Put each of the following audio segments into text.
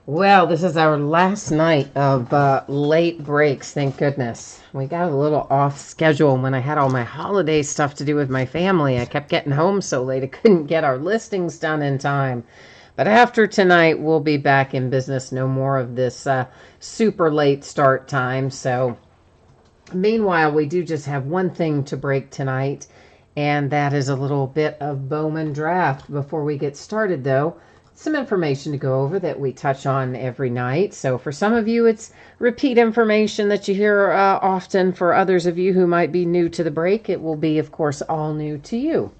Well, this is our last night of late breaks, thank goodness. We got a little off schedule when I had all my holiday stuff to do with my family. I kept getting home so late I couldn't get our listings done in time. But after tonight, we'll be back in business. No more of this super late start time. So meanwhile, we do just have one thing to break tonight, and that is a little bit of Bowman draft. Before we get started, though, some information to go over that we touch on every night. So for some of you, it's repeat information that you hear often. For others of you who might be new to the break, it will be, of course, all new to you.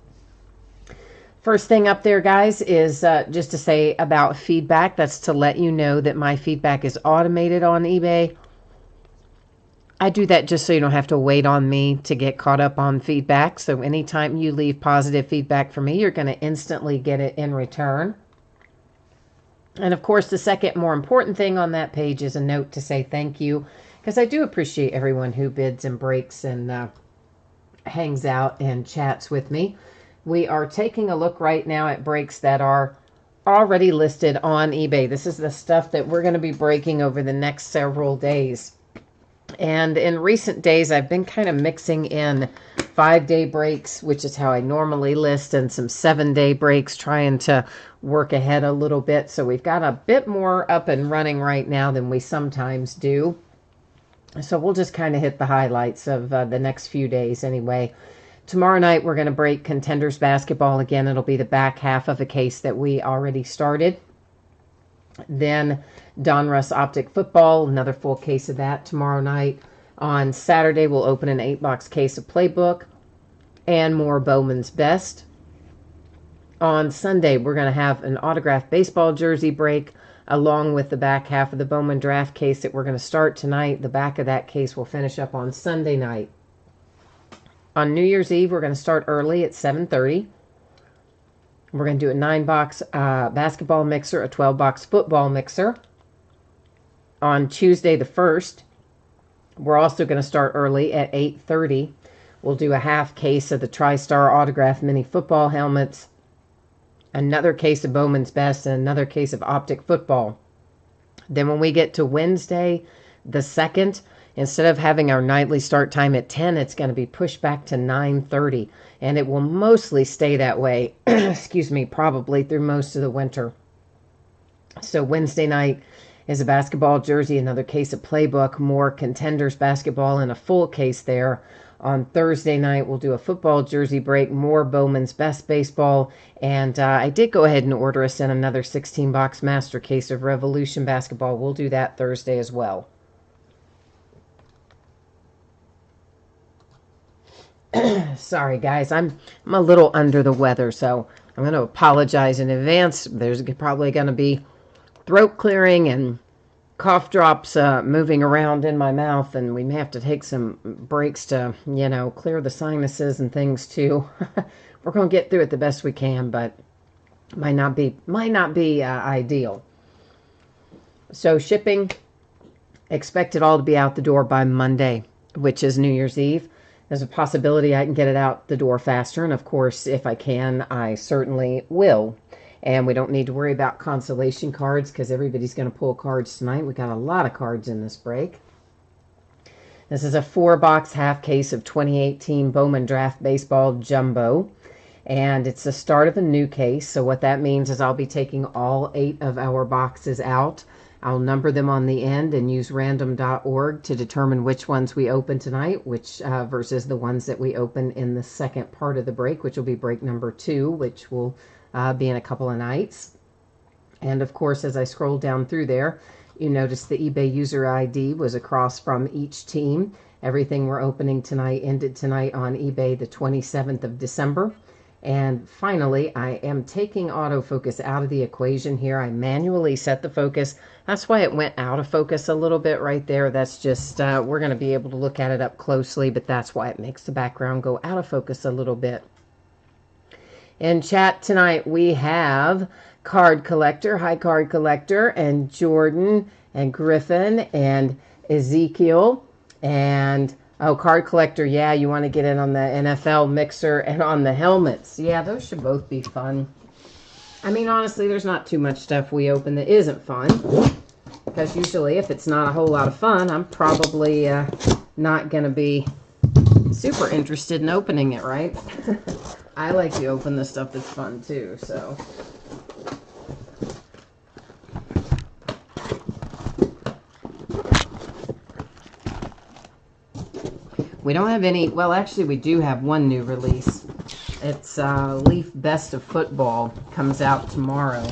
First thing up there, guys, is just to say about feedback. That's to let you know that my feedback is automated on eBay. I do that just so you don't have to wait on me to get caught up on feedback. So anytime you leave positive feedback for me, you're going to instantly get it in return. And of course, the second more important thing on that page is a note to say thank you, because I do appreciate everyone who bids and breaks and hangs out and chats with me. We are taking a look right now at breaks that are already listed on eBay. This is the stuff that we're going to be breaking over the next several days. And in recent days, I've been kind of mixing in 5-day breaks, which is how I normally list, and some 7-day breaks, trying to work ahead a little bit. So we've got a bit more up and running right now than we sometimes do. So we'll just kind of hit the highlights of the next few days anyway. Tomorrow night, we're going to break Contenders basketball again. It'll be the back half of a case that we already started. Then Donruss Optic Football, another full case of that tomorrow night. On Saturday, we'll open an 8-box case of Playbook and more Bowman's Best. On Sunday, we're going to have an autographed baseball jersey break along with the back half of the Bowman draft case that we're going to start tonight. The back of that case will finish up on Sunday night. On New Year's Eve, we're going to start early at 7:30. We're going to do a 9-box basketball mixer, a 12-box football mixer. On Tuesday the 1st, we're also going to start early at 8:30. We'll do a half case of the TriStar autograph mini football helmets, another case of Bowman's Best, and another case of Optic Football. Then when we get to Wednesday the 2nd, instead of having our nightly start time at 10, it's going to be pushed back to 9:30. And it will mostly stay that way, excuse me, probably through most of the winter. So Wednesday night is a basketball jersey, another case of Playbook, more Contenders basketball, and a full case there. On Thursday night, we'll do a football jersey break, more Bowman's Best baseball, and I did go ahead and order us in another 16-box master case of Revolution basketball. We'll do that Thursday as well. Sorry, guys, I'm a little under the weather, so I'm going to apologize in advance. There's probably going to be throat clearing and cough drops moving around in my mouth, and we may have to take some breaks to, clear the sinuses and things too. We're going to get through it the best we can, but might not be ideal. So shipping, expect it all to be out the door by Monday, which is New Year's Eve. There's a possibility I can get it out the door faster, and of course, if I can, I certainly will. And we don't need to worry about consolation cards because everybody's going to pull cards tonight. We got a lot of cards in this break. This is a 4-box half case of 2018 Bowman Draft Baseball Jumbo. And it's the start of a new case. So what that means is I'll be taking all 8 of our boxes out. I'll number them on the end and use random.org to determine which ones we open tonight, which versus the ones that we open in the second part of the break, which will be break number 2, which will be in a couple of nights. And of course, as I scroll down through there, you notice the eBay user ID was across from each team. Everything we're opening tonight ended tonight on eBay the 27th of December. And finally, I am taking autofocus out of the equation here. I manually set the focus. That's why it went out of focus a little bit right there. That's just, we're going to be able to look at it up closely, but that's why it makes the background go out of focus a little bit. In chat tonight, we have Card Collector, Hi Card Collector, and Jordan, and Griffin, and Ezekiel, and Card Collector, yeah, you want to get in on the NFL mixer and on the helmets. Yeah, those should both be fun. I mean, honestly, there's not too much stuff we open that isn't fun. because usually if it's not a whole lot of fun, I'm probably not going to be super interested in opening it, right? I like to open the stuff that's fun too, so. We don't have any, well, actually we do have one new release. It's Leaf Best of Football, comes out tomorrow.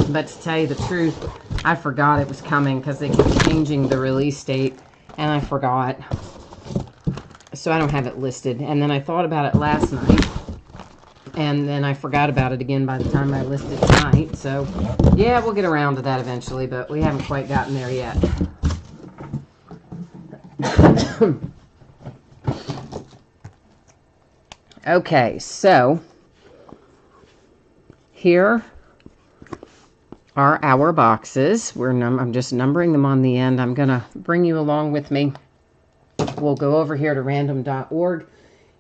But to tell you the truth, I forgot it was coming because they kept changing the release date, and I forgot. So I don't have it listed. And then I thought about it last night, and then I forgot about it again by the time I listed tonight. So yeah, we'll get around to that eventually, but we haven't quite gotten there yet. Okay, so here are our boxes. I'm just numbering them on the end. I'm going to bring you along with me. We'll go over here to random.org,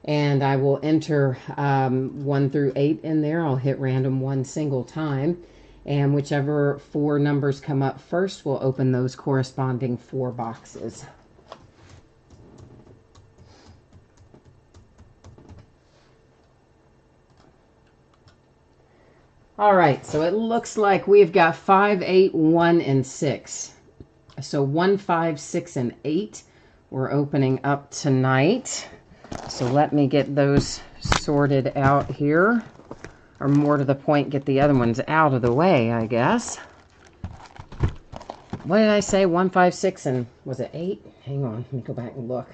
and I will enter 1 through 8 in there. I'll hit random one single time, and whichever 4 numbers come up first, we'll open those corresponding 4 boxes. All right, so it looks like we've got 5, 8, 1, and 6. So 1, 5, 6, and 8 we're opening up tonight. So let me get those sorted out here. Or more to the point, get the other ones out of the way, I guess. What did I say? 1, 5, 6, and was it 8? Hang on, let me go back and look.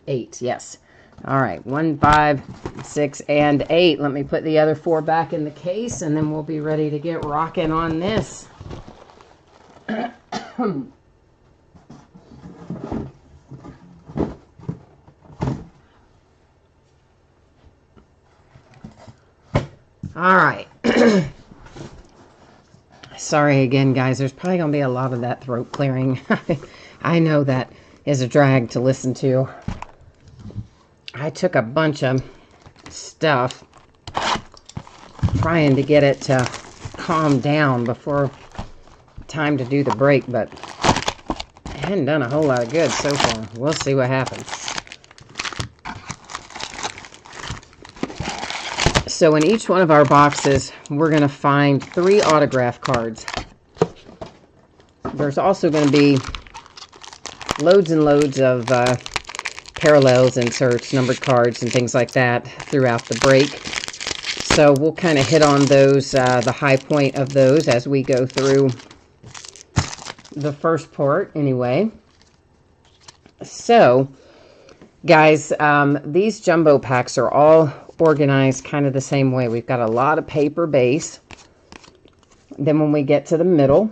8, yes. All right, 1, 5, 6, and 8. Let me put the other 4 back in the case, and then we'll be ready to get rocking on this. All right. Sorry again, guys. There's probably going to be a lot of that throat clearing. I know that is a drag to listen to. I took a bunch of stuff trying to get it to calm down before time to do the break, but it hadn't done a whole lot of good so far. We'll see what happens. So in each one of our boxes, we're going to find 3 autograph cards. There's also going to be loads and loads of parallels, inserts, numbered cards, and things like that throughout the break. So we'll kind of hit on those, the high point of those as we go through the first part anyway. So, guys, these jumbo packs are all organized kind of the same way. We've got a lot of paper base. Then when we get to the middle,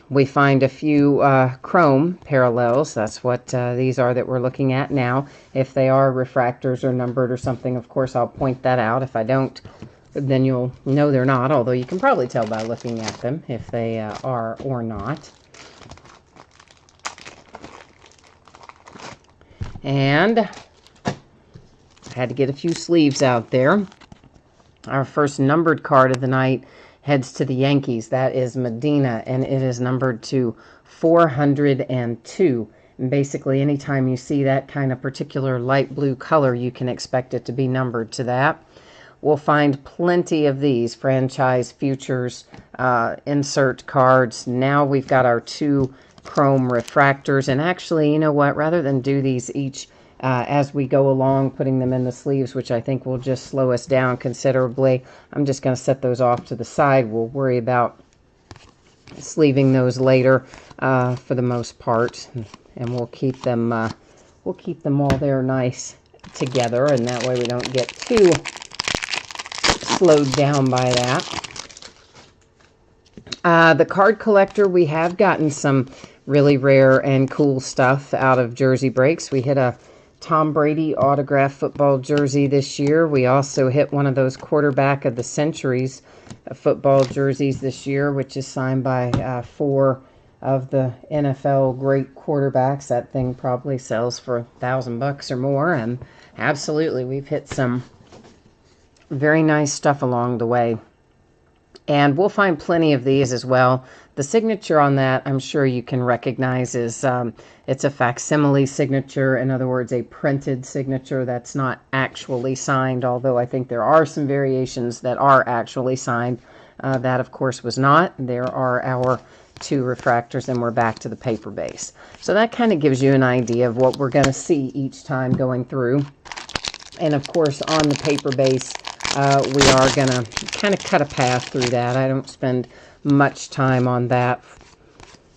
we find a few chrome parallels. That's what these are that we're looking at now. If they are refractors or numbered or something, of course, I'll point that out. If I don't, then you'll know they're not, although you can probably tell by looking at them if they are or not. And I had to get a few sleeves out there. Our first numbered card of the night heads to the Yankees. That is Medina, and it is numbered to 402. And basically, anytime you see that kind of particular light blue color, you can expect it to be numbered to that. We'll find plenty of these franchise futures insert cards. Now we've got our 2 chrome refractors, and actually, you know what, rather than do these each as we go along, putting them in the sleeves, which I think will just slow us down considerably, I'm just going to set those off to the side. We'll worry about sleeving those later for the most part, and we'll keep them all there nice together, and that way we don't get too slowed down by that. The card collector, we have gotten some really rare and cool stuff out of jersey breaks. We hit a Tom Brady autograph football jersey this year. We also hit one of those quarterback of the centuries football jerseys this year, which is signed by 4 of the NFL great quarterbacks. That thing probably sells for $1,000 or more, and absolutely, we've hit some very nice stuff along the way. And we'll find plenty of these as well. The signature on that, I'm sure you can recognize, is it's a facsimile signature. In other words, a printed signature that's not actually signed, although I think there are some variations that are actually signed. That, of course, was not. There are our 2 refractors, and we're back to the paper base. So that kind of gives you an idea of what we're going to see each time going through. And, of course, on the paper base, we are going to kind of cut a path through that. I don't spend much time on that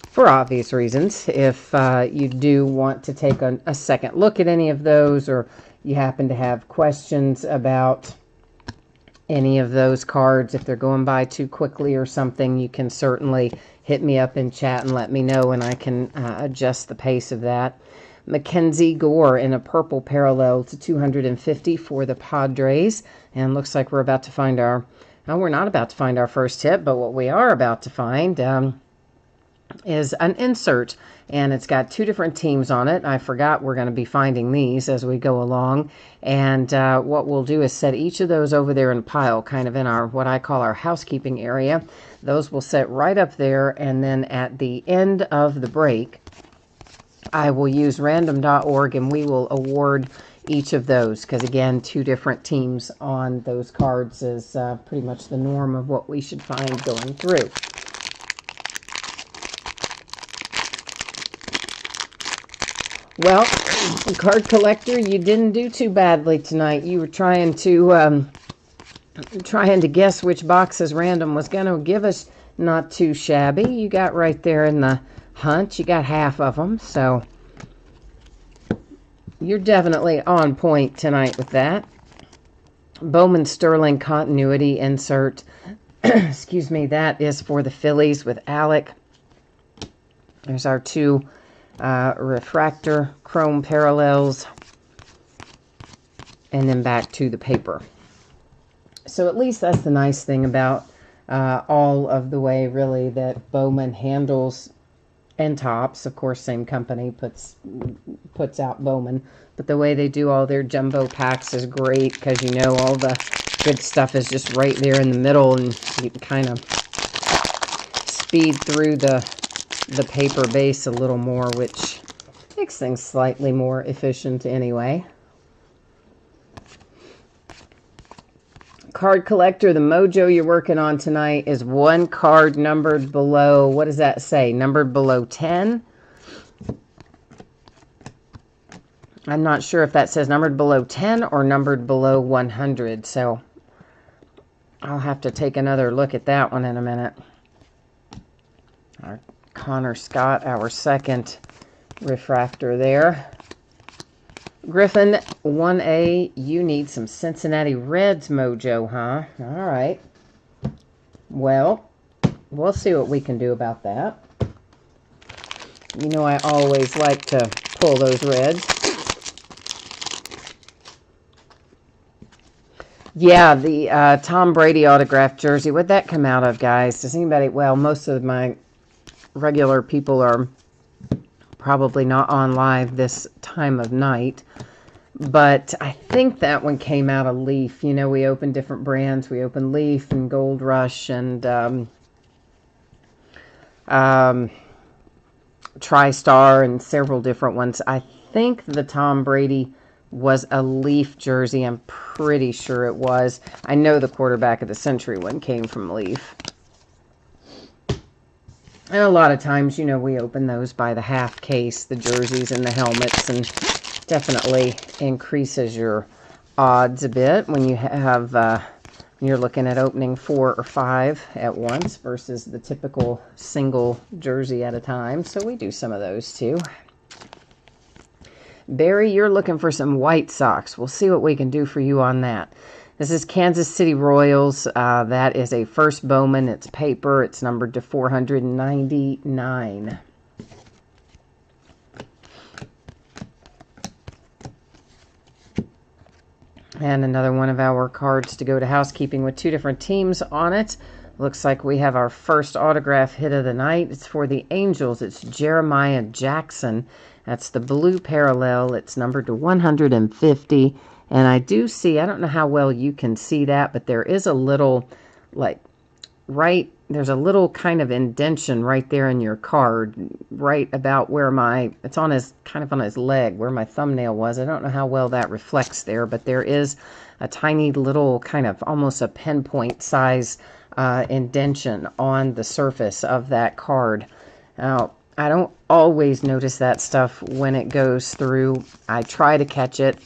for obvious reasons. If you do want to take a second look at any of those, or you happen to have questions about any of those cards, if they're going by too quickly or something, you can certainly hit me up in chat and let me know, and I can adjust the pace of that. Mackenzie Gore in a purple parallel to 250 for the Padres. And looks like we're about to find our... Well, we're not about to find our first hit, but what we are about to find is an insert. And it's got 2 different teams on it. I forgot we're going to be finding these as we go along. And what we'll do is set each of those over there in a pile, kind of in our what I call our housekeeping area. Those will set right up there, and then at the end of the break, I will use random.org, and we will award each of those, because again, 2 different teams on those cards is pretty much the norm of what we should find going through. Well, card collector, you didn't do too badly tonight. You were trying to guess which boxes random was going to give us. Not too shabby. You got right there in the hunt. You got half of them, so you're definitely on point tonight with that. Bowman Sterling continuity insert. Excuse me, that is for the Phillies with Alec. There's our 2 refractor chrome parallels, and then back to the paper. So at least that's the nice thing about all of the way, really, that Bowman handles. And Topps, of course, same company puts out Bowman, but the way they do all their jumbo packs is great, because you know all the good stuff is just right there in the middle, and you can kind of speed through the paper base a little more, which makes things slightly more efficient anyway. Card collector, the mojo you're working on tonight is 1 card numbered below, what does that say? Numbered below 10? I'm not sure if that says numbered below 10 or numbered below 100, so I'll have to take another look at that one in a minute. Our Connor Scott, our second refractor there. Griffin, 1A, you need some Cincinnati Reds mojo, huh? All right. Well, we'll see what we can do about that. You know I always like to pull those Reds. Yeah, the Tom Brady autographed jersey. What'd that come out of, guys? Does anybody... Well, most of my regular people are probably not on live this time of night, but I think that one came out of Leaf. You know, we opened different brands. We opened Leaf and Gold Rush and TriStar and several different ones. I think the Tom Brady was a Leaf jersey. I'm pretty sure it was. I know the quarterback of the century one came from Leaf. And a lot of times, you know, we open those by the half case, the jerseys and the helmets, and definitely increases your odds a bit when you have, you're looking at opening 4 or 5 at once versus the typical single jersey at a time. So we do some of those too. Barry, you're looking for some White Sox. We'll see what we can do for you on that. This is Kansas City Royals. That is a first Bowman. It's paper. It's numbered to 499. And another one of our cards to go to housekeeping with 2 different teams on it. Looks like we have our first autograph hit of the night. It's for the Angels. It's Jeremiah Jackson. That's the blue parallel. It's numbered to 150. And I do see, I don't know how well you can see that, but there is a little, like, there's a little kind of indention right there in your card, right about where it's on kind of on his leg, where my thumbnail was. I don't know how well that reflects there, but there is a tiny little kind of almost a pinpoint size indention on the surface of that card. Now, I don't always notice that stuff when it goes through. I try to catch it.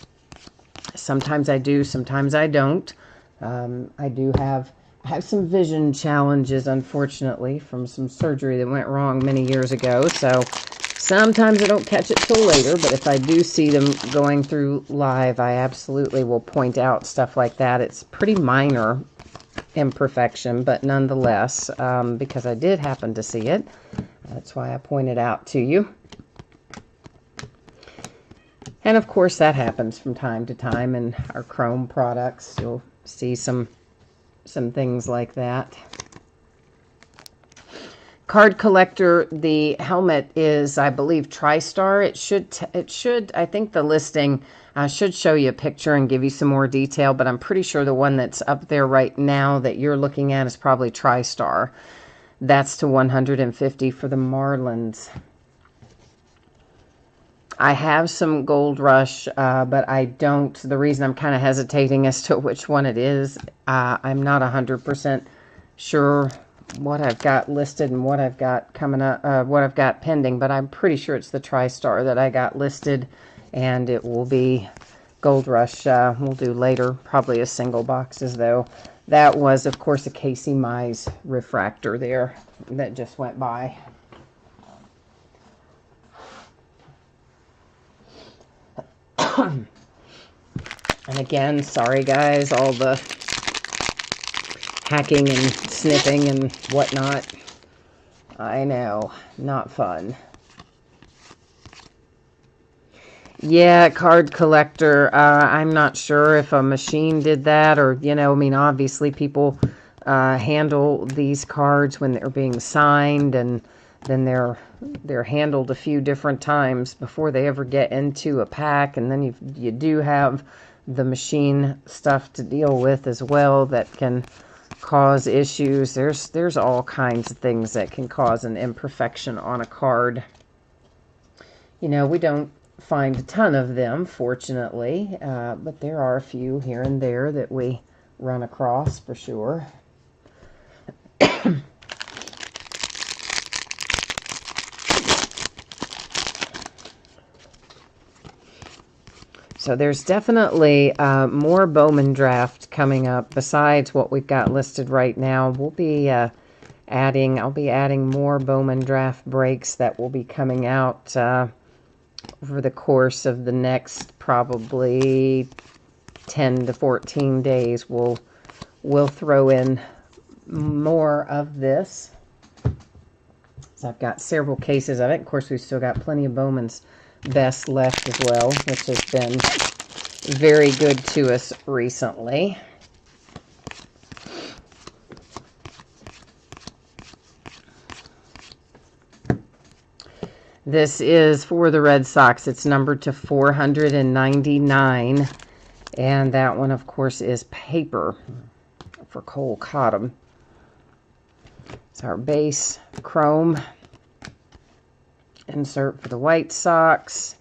Sometimes I do, sometimes I don't. I do have some vision challenges, unfortunately, from some surgery that went wrong many years ago. So sometimes I don't catch it till later, but if I do see them going through live, I absolutely will point out stuff like that. It's pretty minor imperfection, but nonetheless, because I did happen to see it, that's why I pointed out to you. And of course, that happens from time to time in our chrome products. You'll see some things like that. Card collector, the helmet is, I believe, TriStar. It should, I think the listing should show you a picture and give you some more detail, but I'm pretty sure the one that's up there right now that you're looking at is probably TriStar. That's to 150 for the Marlins. I have some Gold Rush, but I don't. The reason I'm kind of hesitating as to which one it is, I'm not 100% sure what I've got listed and what I've got coming up, what I've got pending, but I'm pretty sure it's the TriStar that I got listed, and it will be Gold Rush. We'll do later, probably a single boxes though. That was, of course, a Casey Mize refractor there that just went by. And again, sorry guys, all the hacking and snipping and whatnot. I know, not fun. Yeah, card collector. I'm not sure if a machine did that or, you know, I mean, obviously people handle these cards when they're being signed, and then they're handled a few different times before they ever get into a pack, and then you do have the machine stuff to deal with as well that can cause issues. There's all kinds of things that can cause an imperfection on a card. You know, we don't find a ton of them, fortunately, but there are a few here and there that we run across for sure. So there's definitely more Bowman draft coming up besides what we've got listed right now. We'll be I'll be adding more Bowman draft breaks that will be coming out over the course of the next probably 10 to 14 days. We'll throw in more of this. So I've got several cases of it. Of course, we've still got plenty of Bowman's Best left as well, which has been very good to us recently. This is for the Red Sox. It's numbered to 499, and that one, of course, is paper for Cole Cottom. It's our base chrome insert for the White Sox,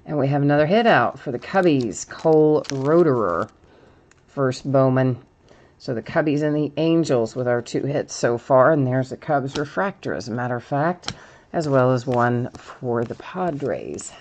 and we have another hit out for the Cubbies, Cole Roederer, first Bowman. So the Cubbies and the Angels with our two hits so far, and there's the Cubs refractor, as a matter of fact, as well as one for the Padres.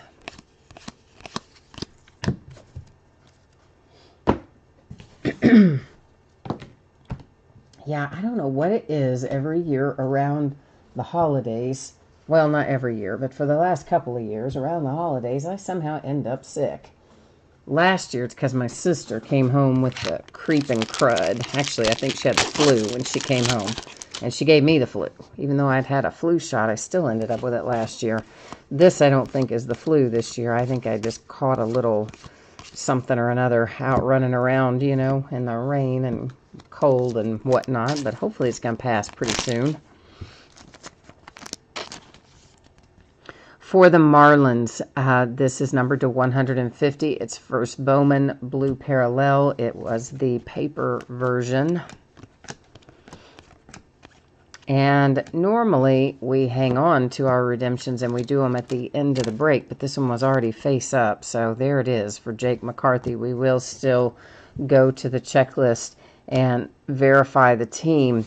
Yeah, I don't know what it is every year around the holidays. Well, not every year, but for the last couple of years, around the holidays, I somehow end up sick. Last year, it's because my sister came home with the creeping crud. Actually, I think she had the flu when she came home, and she gave me the flu. Even though I'd had a flu shot, I still ended up with it last year. This, I don't think, is the flu this year. I think I just caught a little something or another out running around, you know, in the rain and cold and whatnot, but hopefully it's going to pass pretty soon. For the Marlins, this is numbered to 150. It's first Bowman Blue Parallel. It was the paper version. And normally we hang on to our redemptions and we do them at the end of the break, but this one was already face up. So there it is for Jake McCarthy. We will still go to the checklist and verify the team,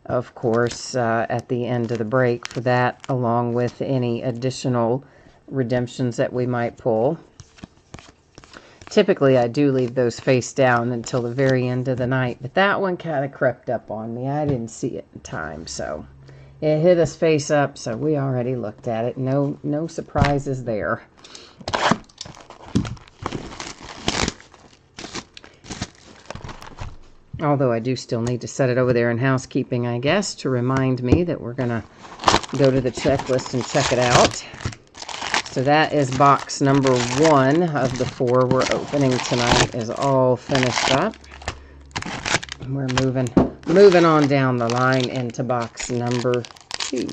of course, at the end of the break for that, along with any additional redemptions that we might pull. Typically, I do leave those face down until the very end of the night, but that one kind of crept up on me. I didn't see it in time, so it hit us face up, so we already looked at it. No surprises there. Although I do still need to set it over there in housekeeping, I guess, to remind me that we're going to go to the checklist and check it out. So that is box number 1 of the 4 we're opening tonight is all finished up. We're moving on down the line into box number 2.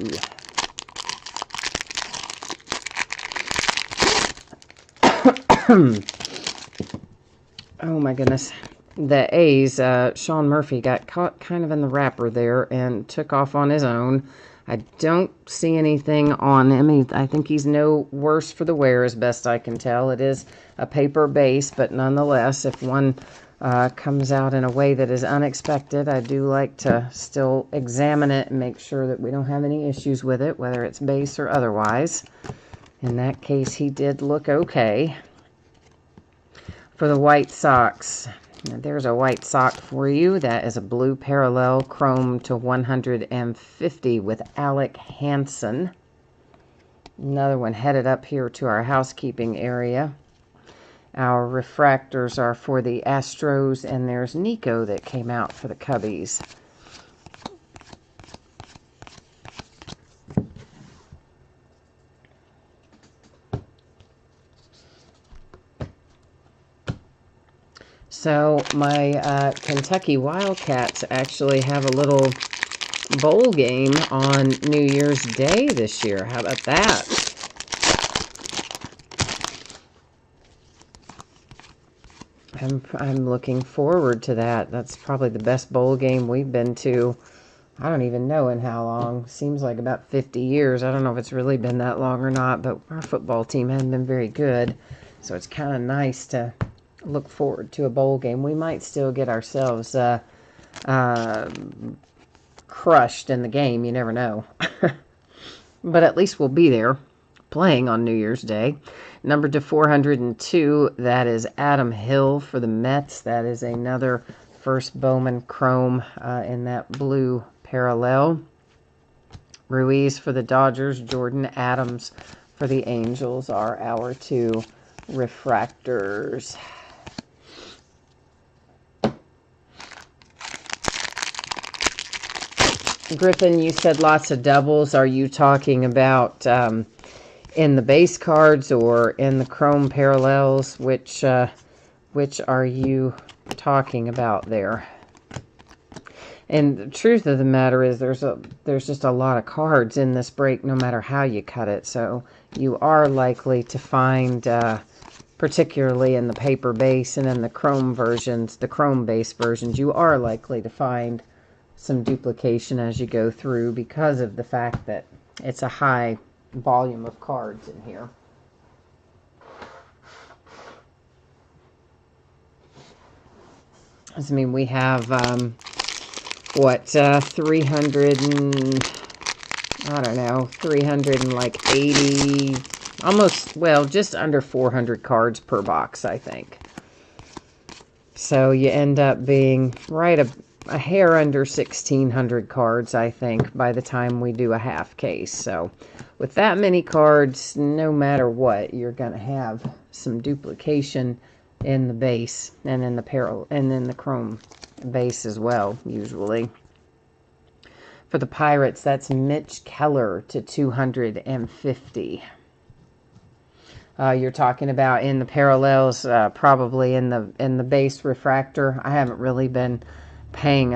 Oh my goodness. The A's, Sean Murphy got caught kind of in the wrapper there and took off on his own. I don't see anything on him. I think he's no worse for the wear, as best I can tell. It is a paper base, but nonetheless, if one comes out in a way that is unexpected, I do like to still examine it and make sure that we don't have any issues with it, whether it's base or otherwise. In that case, he did look okay. For the White Sox, now, there's a white sock for you. That is a blue parallel chrome to 150 with Alec Hansen. Another one headed up here to our housekeeping area. Our refractors are for the Astros, and there's Nico that came out for the Cubbies. So my Kentucky Wildcats actually have a little bowl game on New Year's Day this year. How about that? I'm looking forward to that. That's probably the best bowl game we've been to. I don't even know in how long. Seems like about 50 years. I don't know if it's really been that long or not, but our football team hasn't been very good. So it's kind of nice to look forward to a bowl game. We might still get ourselves crushed in the game. You never know. But at least we'll be there playing on New Year's Day. Number to 402, that is Adam Hill for the Mets. That is another first Bowman Chrome in that blue parallel. Ruiz for the Dodgers. Jordan Adams for the Angels are our 2 refractors. Griffin, you said lots of doubles. Are you talking about in the base cards or in the chrome parallels? Which are you talking about there? And the truth of the matter is there's just a lot of cards in this break no matter how you cut it. So you are likely to find, particularly in the paper base and in the chrome versions, the chrome base versions, you are likely to find some duplication as you go through because of the fact that it's a high volume of cards in here. I mean, we have, 300 and, I don't know, 380, almost, well, just under 400 cards per box, I think. So you end up being right a hair under 1,600 cards, I think, by the time we do a half case. So with that many cards, no matter what, you're going to have some duplication in the base and in the chrome base as well, usually. For the Pirates, that's Mitch Keller to 250. You're talking about in the parallels, probably in the base refractor. I haven't really been paying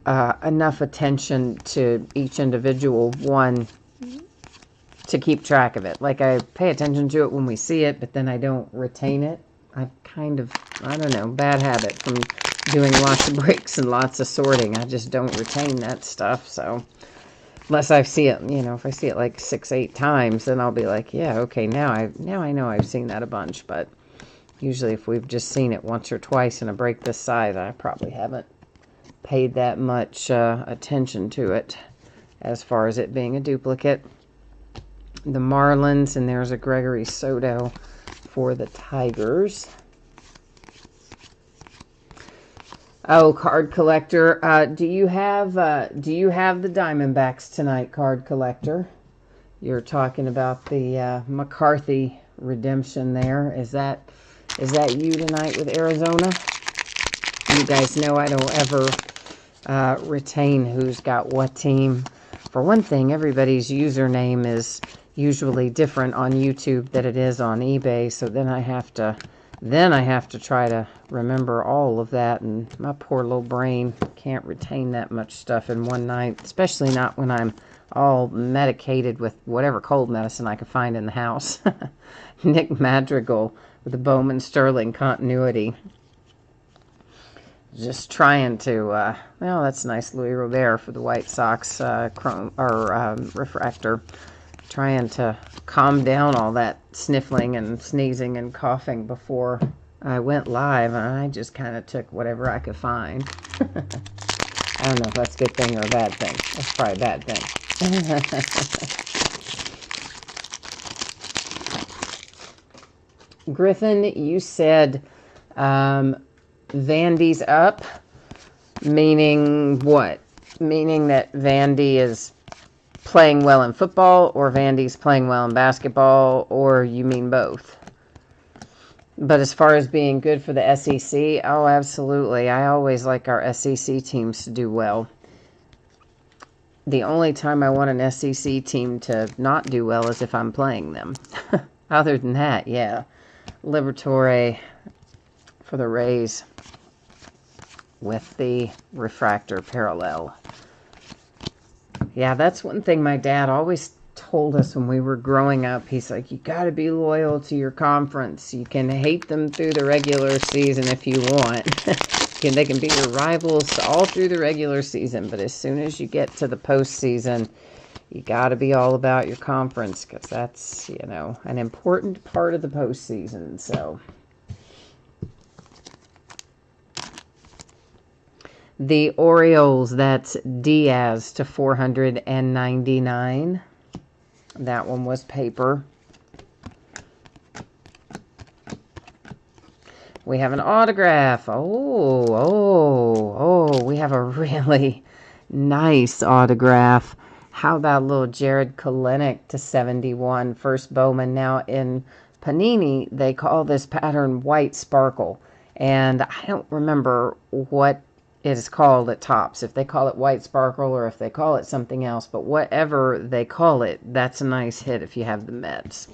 enough attention to each individual one to keep track of it. Like, I pay attention to it when we see it, but then I don't retain it. I've kind of, I don't know, bad habit from doing lots of breaks and lots of sorting. I just don't retain that stuff. So unless I see it, if I see it like 6, 8 times, then I'll be like, yeah, okay, now I know I've seen that a bunch. But usually if we've just seen it once or twice in a break this size, I probably haven't paid that much attention to it as far as it being a duplicate. The Marlins, and there's a Gregory Soto for the Tigers. Oh, card collector, do you have the Diamondbacks tonight, card collector? You're talking about the McCarthy redemption there. Is that you tonight with Arizona? You guys know I don't ever retain who's got what team. For one thing, everybody's username is usually different on YouTube than it is on eBay, so then I have to try to remember all of that, and my poor little brain can't retain that much stuff in one night, especially not when I'm all medicated with whatever cold medicine I could find in the house. Nick Madrigal with the Bowman Sterling continuity. Just trying to, well, that's nice, Louis Robert for the White Sox refractor. Trying to calm down all that sniffling and sneezing and coughing before I went live, and I just kind of took whatever I could find. I don't know if that's a good thing or a bad thing. That's probably a bad thing. Griffin, you said Vandy's up, meaning what? Meaning that Vandy is playing well in football, or Vandy's playing well in basketball, or you mean both? But as far as being good for the SEC, oh, absolutely. I always like our SEC teams to do well. The only time I want an SEC team to not do well is if I'm playing them. Other than that, yeah. Liberatore for the Rays with the refractor parallel. Yeah, that's one thing my dad always told us when we were growing up. He's like, you got to be loyal to your conference. You can hate them through the regular season if you want. They can be your rivals all through the regular season, but as soon as you get to the postseason, you got to be all about your conference, because that's, an important part of the postseason. So the Orioles, that's Diaz to 499. That one was paper. We have an autograph. Oh, we have a really nice autograph. How about a little Jared Kelenic to 71, first Bowman. Now in Panini, they call this pattern White Sparkle, and I don't remember what it is called at Topps, if they call it White Sparkle or if they call it something else, but whatever they call it, that's a nice hit if you have the Mets.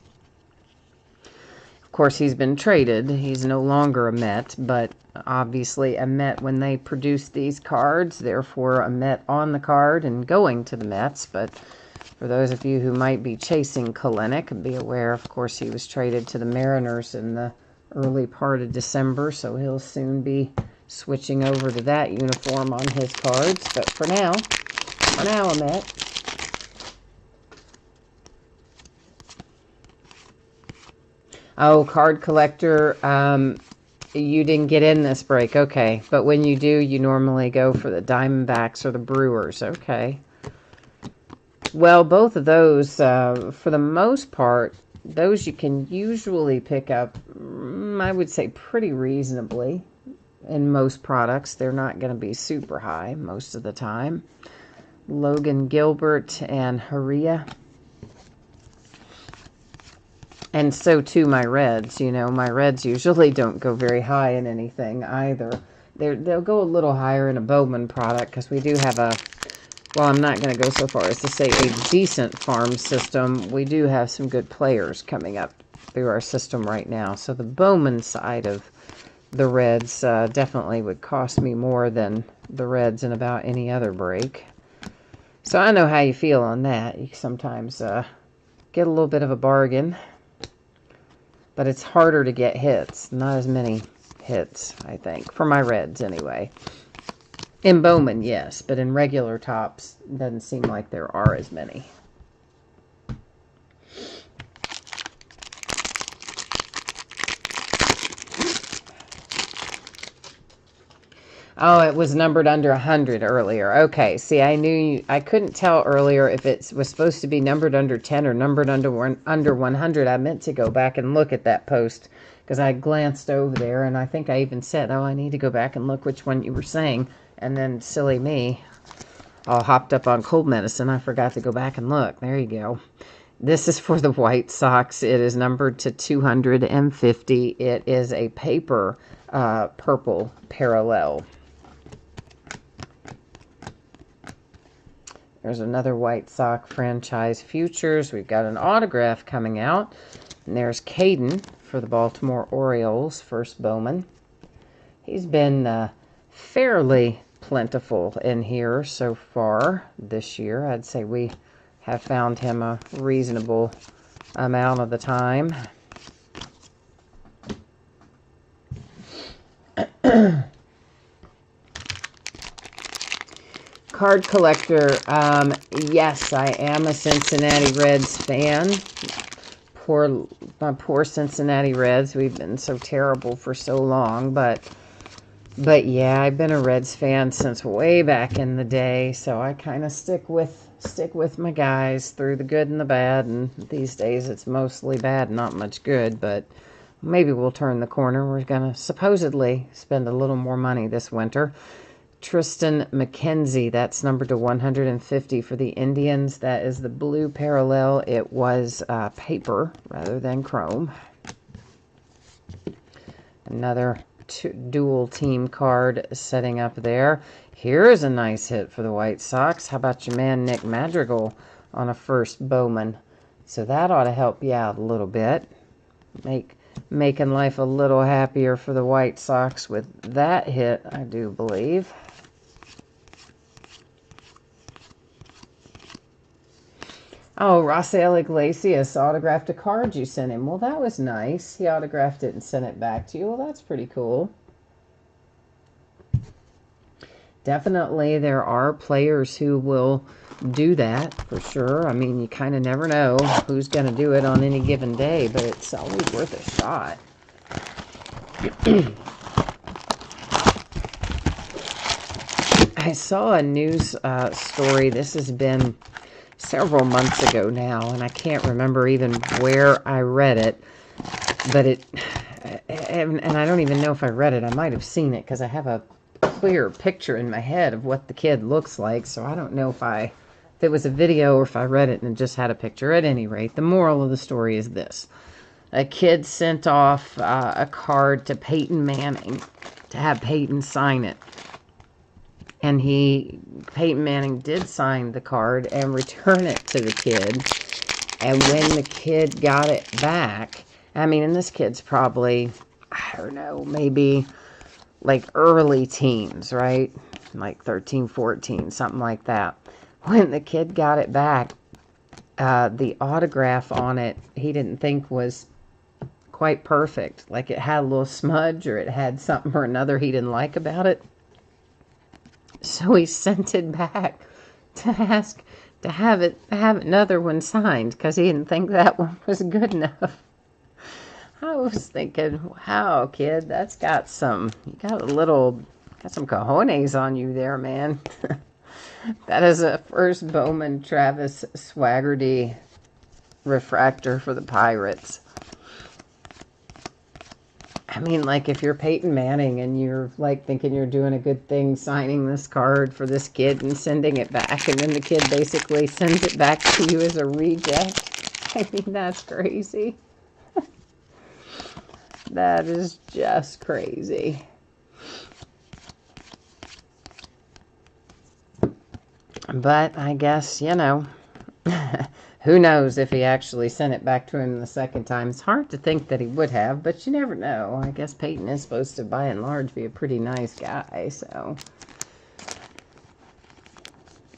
Of course, he's been traded. He's no longer a Met, but obviously a Met when they produce these cards, therefore a Met on the card and going to the Mets. But for those of you who might be chasing Kelenic, be aware, of course, he was traded to the Mariners in the early part of December, so he'll soon be switching over to that uniform on his cards. But for now, a Met. Oh, card collector, you didn't get in this break. Okay, but when you do, you normally go for the Diamondbacks or the Brewers. Okay. Well, both of those, for the most part, those you can usually pick up, I would say, pretty reasonably. In most products, they're not going to be super high most of the time. Logan Gilbert and Haria. And so too my Reds. My Reds usually don't go very high in anything either. They'll go a little higher in a Bowman product because we do have well, I'm not going to go so far as to say a decent farm system. We do have some good players coming up through our system right now. So the Bowman side of the Reds definitely would cost me more than the Reds in about any other break. So I know how you feel on that. You sometimes get a little bit of a bargain, but it's harder to get hits. Not as many hits, I think, for my Reds anyway. In Bowman, yes, but in regular tops, it doesn't seem like there are as many. Oh, it was numbered under 100 earlier. Okay, see, I couldn't tell earlier if it was supposed to be numbered under 10 or numbered under 100. I meant to go back and look at that post because I glanced over there, and I think I even said, oh, I need to go back and look which one you were saying. And then, silly me, all hopped up on cold medicine. I forgot to go back and look. There you go. This is for the White Sox. It is numbered to 250. It is a paper purple parallel. There's another White Sox franchise futures. We've got an autograph coming out. And there's Caden for the Baltimore Orioles, first Bowman. He's been fairly plentiful in here so far this year. I'd say we have found him a reasonable amount of the time. Card collector, yes, I am a Cincinnati Reds fan. My poor Cincinnati Reds. We've been so terrible for so long, but yeah, I've been a Reds fan since way back in the day, so I kind of stick with my guys through the good and the bad, and these days it's mostly bad, not much good, but maybe we'll turn the corner. We're going to supposedly spend a little more money this winter. Tristan McKenzie, that's numbered to 150 for the Indians. That is the blue parallel. It was paper rather than chrome. Another dual team card setting up there. Here's a nice hit for the White Sox. How about your man Nick Madrigal on a first Bowman? So that ought to help you out a little bit. Making life a little happier for the White Sox with that hit, I do believe. Oh, Rafael Iglesias autographed a card you sent him. Well, that was nice. He autographed it and sent it back to you. Well, that's pretty cool. Definitely, there are players who will do that, for sure. I mean, you kind of never know who's going to do it on any given day, but it's always worth a shot. I saw a news story. This has been several months ago now, and I can't remember even where I read it, but and I don't even know if I read it. I might have seen it because I have a clear picture in my head of what the kid looks like, so I don't know if it was a video or if I read it and just had a picture. At any rate, the moral of the story is this. A kid sent off a card to Peyton Manning to have Peyton sign it. And Peyton Manning did sign the card and return it to the kid. And when the kid got it back, I mean, and this kid's probably, I don't know, maybe like early teens, right? Like 13, 14, something like that. When the kid got it back, the autograph on it, he didn't think was quite perfect. Like it had a little smudge or it had something or another he didn't like about it. So he sent it back to ask to have another one signed because he didn't think that one was good enough. I was thinking, wow, kid, you got some cojones on you there, man. That is a first Bowman Travis Swaggerty refractor for the Pirates. I mean, like, if you're Peyton Manning and you're, like, thinking you're doing a good thing signing this card for this kid and sending it back, and then the kid basically sends it back to you as a reject, I mean, that's crazy. That is just crazy. But I guess, who knows if he actually sent it back to him the second time. It's hard to think that he would have, but you never know. I guess Peyton is supposed to, by and large, be a pretty nice guy, so.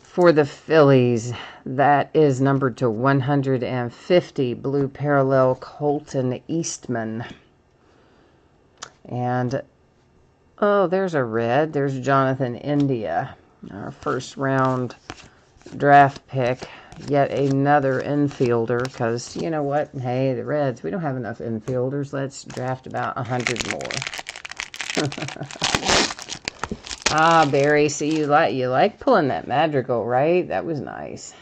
For the Phillies, that is numbered to 150, blue parallel Colton Eastman. And Oh, there's a red. There's Jonathan India, our first round draft pick. Yet another infielder, because you know what? Hey, the Reds, we don't have enough infielders. Let's draft about 100 more. Ah, Barry, see, you like pulling that Madrigal, right? That was nice.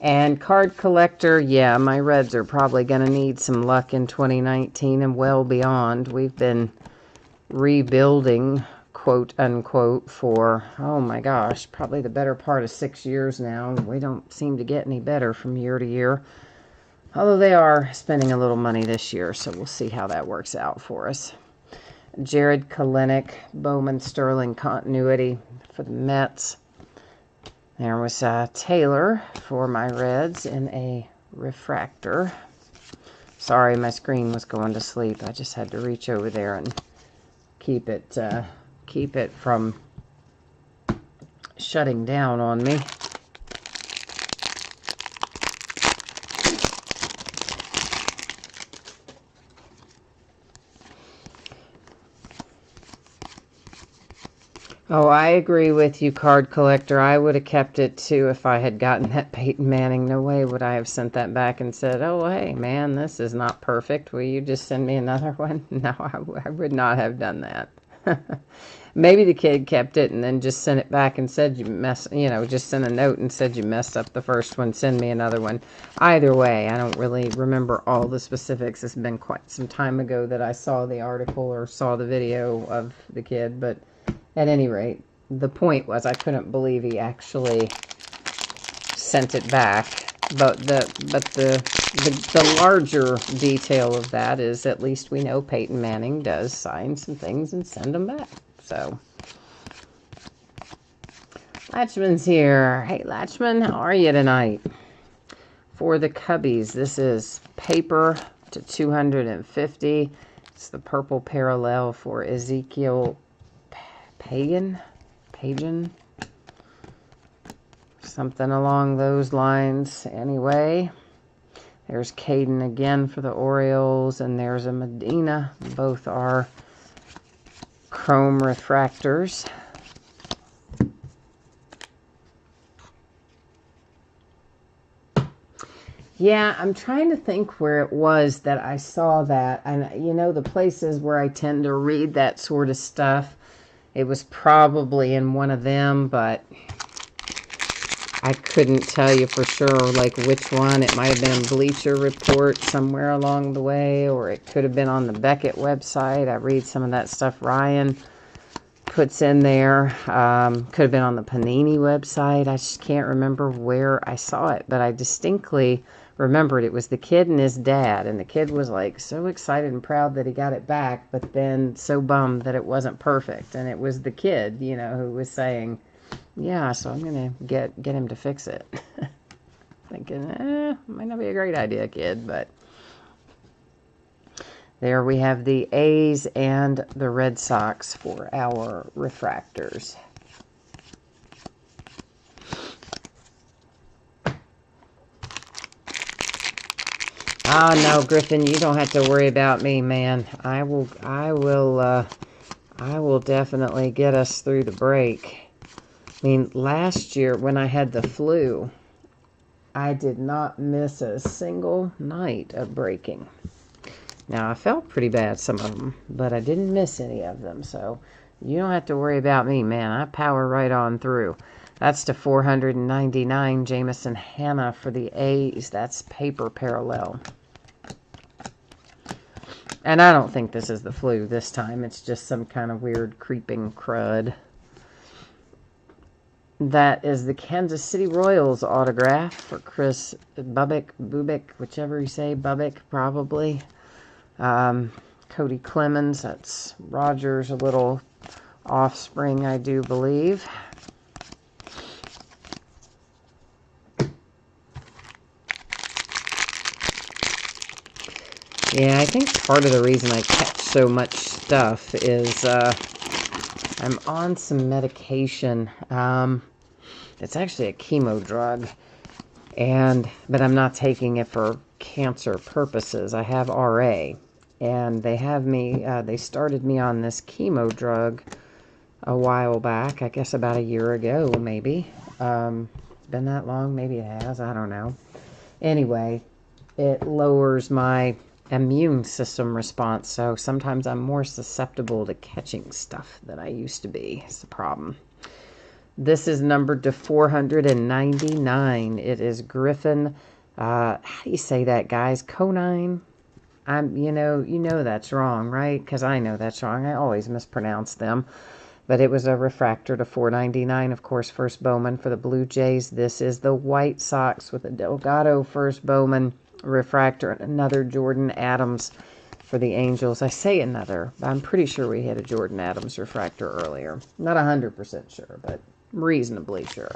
And card collector, yeah, my Reds are probably going to need some luck in 2019 and well beyond. We've been rebuilding, quote unquote, for, oh my gosh, probably the better part of 6 years now. We don't seem to get any better from year to year. Although they are spending a little money this year, so we'll see how that works out for us. Jared Kelenic, Bowman Sterling continuity for the Mets. There was Taylor for my Reds in a refractor. Sorry, my screen was going to sleep. I just had to reach over there and keep it from shutting down on me. Oh, I agree with you, card collector. I would have kept it too if I had gotten that Peyton Manning. No way would I have sent that back and said, oh, hey, man, this is not perfect. Will you just send me another one? No, I would not have done that. Maybe the kid kept it and then just sent it back and said just sent a note and said you messed up the first one, send me another one. Either way, I don't really remember all the specifics. It's been quite some time ago that I saw the article or saw the video of the kid, but at any rate, the point was I couldn't believe he actually sent it back. But the larger detail of that is at least we know Peyton Manning does sign some things and send them back. So, Latchman's here. Hey, Latchman, how are you tonight? For the Cubbies, this is paper to 250. It's the purple parallel for Ezekiel Pagan, something along those lines. Anyway, there's Caden again for the Orioles, and there's a Medina. Both are chrome refractors. Yeah, I'm trying to think where it was that I saw that. And, you know, the places where I tend to read that sort of stuff, it was probably in one of them, but I couldn't tell you for sure, like, which one. It might have been Bleacher Report somewhere along the way, or it could have been on the Beckett website. I read some of that stuff Ryan puts in there. Could have been on the Panini website. I just can't remember where I saw it, but I distinctly remembered it was the kid and his dad, and the kid was like so excited and proud that he got it back, but then so bummed that it wasn't perfect. And it was the kid, you know, who was saying, yeah, so I'm gonna get him to fix it. Thinking, might not be a great idea, kid, but there we have the A's and the Red Sox for our refractors. Oh, no, Griffin, you don't have to worry about me, man. I will definitely get us through the break. I mean, last year when I had the flu, I did not miss a single night of breaking. Now, I felt pretty bad, some of them, but I didn't miss any of them, so you don't have to worry about me, man. I power right on through. That's to 499, Jameson Hannah for the A's. That's paper parallel. And I don't think this is the flu this time. It's just some kind of weird creeping crud. That is the Kansas City Royals autograph for Chris Bubic, whichever you say, Bubic, probably. Cody Clemens, that's Rogers, a little offspring, I do believe. Yeah, I think part of the reason I catch so much stuff is I'm on some medication. It's actually a chemo drug, but I'm not taking it for cancer purposes. I have RA, And they have me, they started me on this chemo drug a while back, I guess about a year ago, maybe. Been that long? Maybe it has. I don't know. Anyway, it lowers my immune system response, so sometimes I'm more susceptible to catching stuff than I used to be. It's the problem. This is numbered to 499. It is Griffin. How do you say that, guys? Conine? You know that's wrong, right? Because I know that's wrong. I always mispronounce them. But it was a refractor to 499. Of course, first Bowman for the Blue Jays. This is the White Sox with a Delgado first Bowman refractor and another Jordan Adams for the Angels. I say another, but I'm pretty sure we had a Jordan Adams refractor earlier. Not 100% sure, but reasonably sure.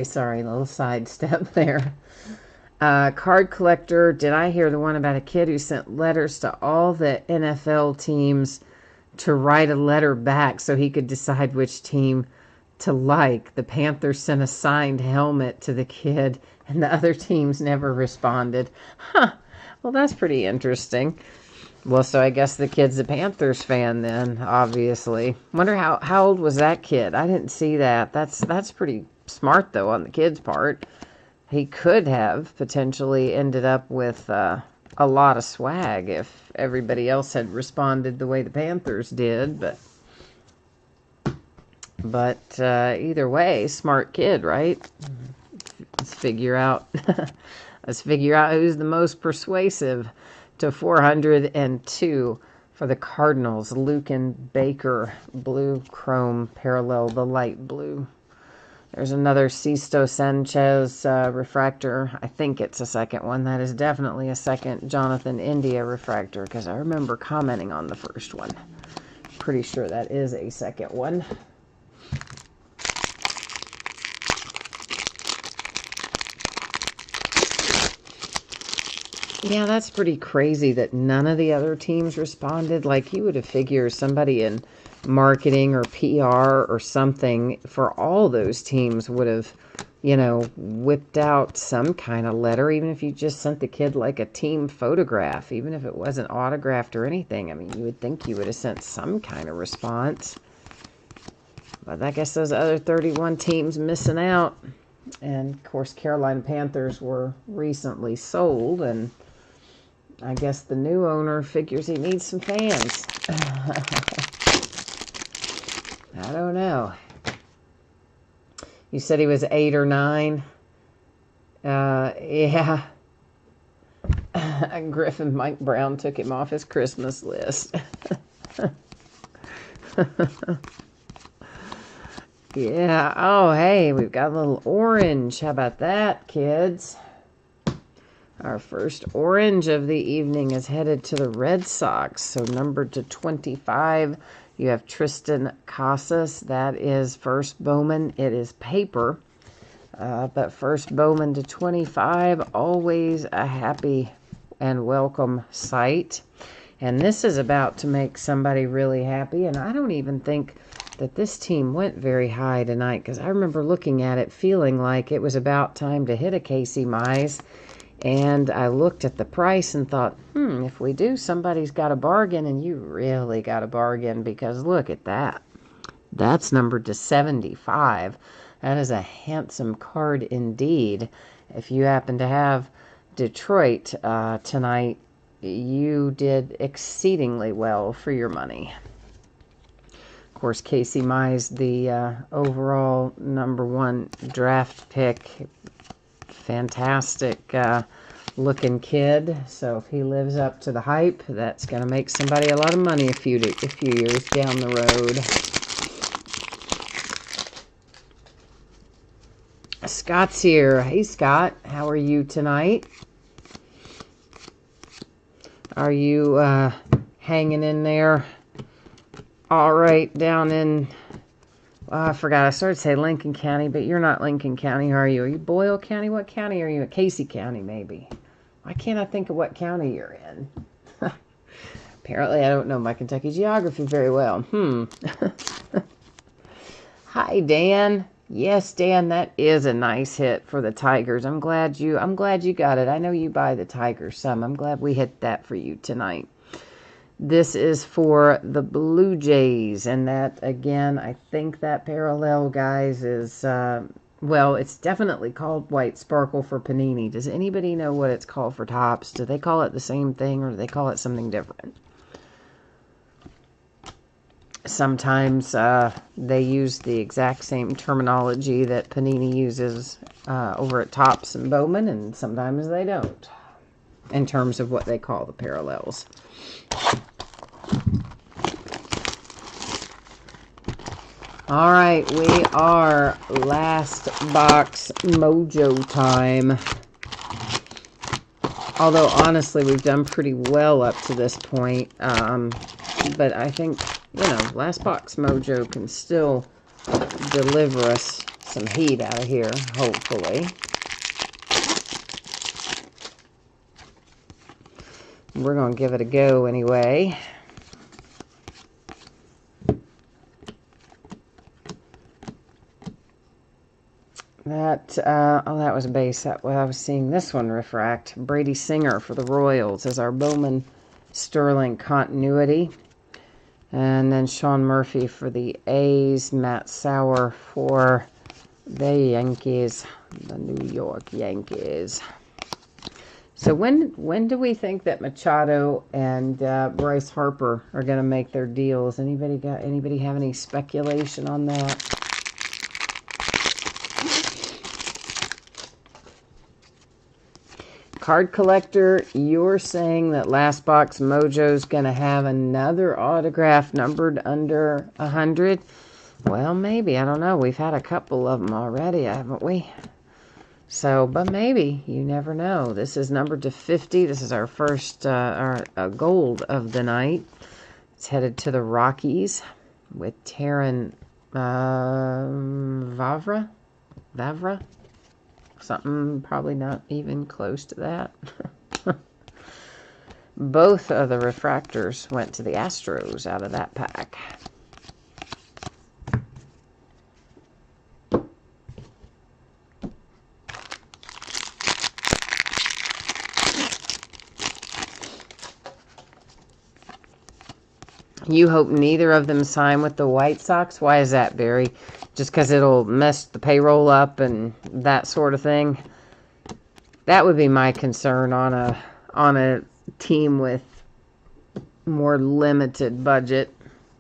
Sorry, little sidestep there. Card collector, did I hear the one about a kid who sent letters to all the NFL teams to write a letter back so he could decide which team to like? The Panthers sent a signed helmet to the kid, and the other teams never responded. Huh. Well, that's pretty interesting. Well, so I guess the kid's a Panthers fan then, obviously. Wonder how old was that kid? I didn't see that. That's pretty smart, though, on the kid's part. He could have potentially ended up with a lot of swag if everybody else had responded the way the Panthers did. But either way, smart kid, right? Let's figure out who's the most persuasive. To 402 for the Cardinals, Lucan Baker, blue chrome parallel, the light blue. There's another Sisto Sanchez refractor. I think it's a second one. That is definitely a second Jonathan India refractor because I remember commenting on the first one. Pretty sure that is a second one. Yeah, that's pretty crazy that none of the other teams responded. Like, you would have figured somebody in marketing or PR or something for all those teams would have, whipped out some kind of letter, even if you just sent the kid like a team photograph, even if it wasn't autographed or anything. I mean, you would think you would have sent some kind of response. But I guess those other 31 teams missing out. And, of course, Carolina Panthers were recently sold, and I guess the new owner figures he needs some fans. I don't know. You said he was 8 or 9? Yeah. Griffin Mike Brown took him off his Christmas list. Yeah. Oh, hey, we've got a little orange. How about that, kids? Our first orange of the evening is headed to the Red Sox. So numbered to 25, you have Tristan Casas. That is first Bowman. It is paper. But first Bowman to 25, always a happy and welcome sight. And this is about to make somebody really happy. And I don't even think that this team went very high tonight, because I remember looking at it feeling like it was about time to hit a Casey Mize. And I looked at the price and thought, if we do, somebody's got a bargain, and you really got a bargain, because look at that. That's numbered to 75. That is a handsome card indeed. If you happen to have Detroit tonight, you did exceedingly well for your money. Of course, Casey Mize, the overall #1 draft pick. Fantastic looking kid. So if he lives up to the hype, that's going to make somebody a lot of money a few years down the road. Scott's here. Hey, Scott. How are you tonight? Are you hanging in there? All right, down in... I forgot. I started to say Lincoln County, but you're not Lincoln County, are you? Are you Boyle County? What county are you in? Casey County, maybe. Why can't I think of what county you're in? Apparently, I don't know my Kentucky geography very well. Hi, Dan. Yes, Dan, that is a nice hit for the Tigers. I'm glad you got it. I know you buy the Tigers some. I'm glad we hit that for you tonight. This is for the Blue Jays, and that, again, I think that parallel, guys, is, well, it's definitely called White Sparkle for Panini. Does anybody know what it's called for Topps? Do they call it the same thing, or do they call it something different? Sometimes they use the exact same terminology that Panini uses over at Topps and Bowman, and sometimes they don't, in terms of what they call the parallels. All right, we are last box mojo time. Although, honestly, we've done pretty well up to this point. But I think, you know, last box mojo can still deliver us some heat out of here, hopefully. We're going to give it a go anyway. That, oh, that was a base. I was seeing this one refract. Brady Singer for the Royals as our Bowman Sterling continuity. And then Sean Murphy for the A's. Matt Sauer for the Yankees, the New York Yankees. So when do we think that Machado and Bryce Harper are going to make their deals? Anybody have any speculation on that? Card collector, you're saying that Last Box Mojo's going to have another autograph numbered under 100? Well, maybe. I don't know. We've had a couple of them already, haven't we? So, but maybe. You never know. This is numbered to 50. This is our first gold of the night. It's headed to the Rockies with Terran Vavra? Something probably not even close to that. Both of the refractors went to the Astros out of that pack. You hope neither of them sign with the White Sox? Why is that, Barry? Just because it'll mess the payroll up and that sort of thing? That would be my concern on a team with more limited budget.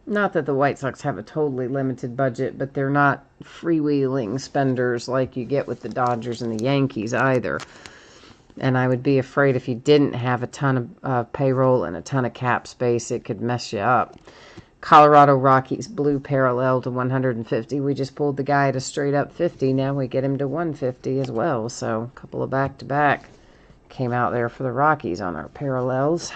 Not that the White Sox have a totally limited budget, but they're not freewheeling spenders like you get with the Dodgers and the Yankees either. And I would be afraid if you didn't have a ton of payroll and a ton of cap space, it could mess you up. Colorado Rockies blue parallel to 150. We just pulled the guy to straight up 50. Now we get him to 150 as well. So a couple of back-to-back came out there for the Rockies on our parallels.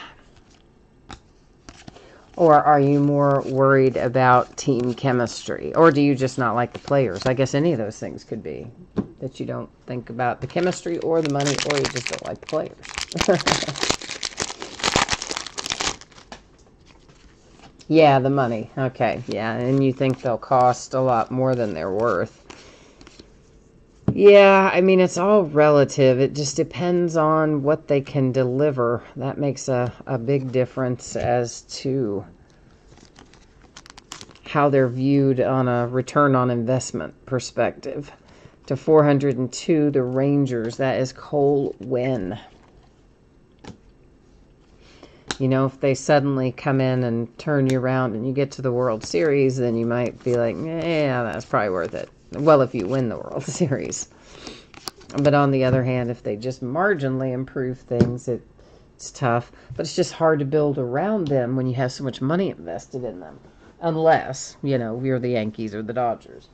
Or are you more worried about team chemistry? Or do you just not like the players? I guess any of those things could be. That you don't think about the chemistry or the money, or you just don't like the players. Yeah, the money. Okay, yeah, and you think they'll cost a lot more than they're worth. Yeah, I mean, it's all relative. It just depends on what they can deliver. That makes a big difference as to how they're viewed on a return on investment perspective. To 402, the Rangers. That is Cole Winn. You know, if they suddenly come in and turn you around and you get to the World Series, then you might be like, yeah, that's probably worth it. Well, if you win the World Series. But on the other hand, if they just marginally improve things, it's tough. But it's just hard to build around them when you have so much money invested in them. Unless, you know, you're the Yankees or the Dodgers.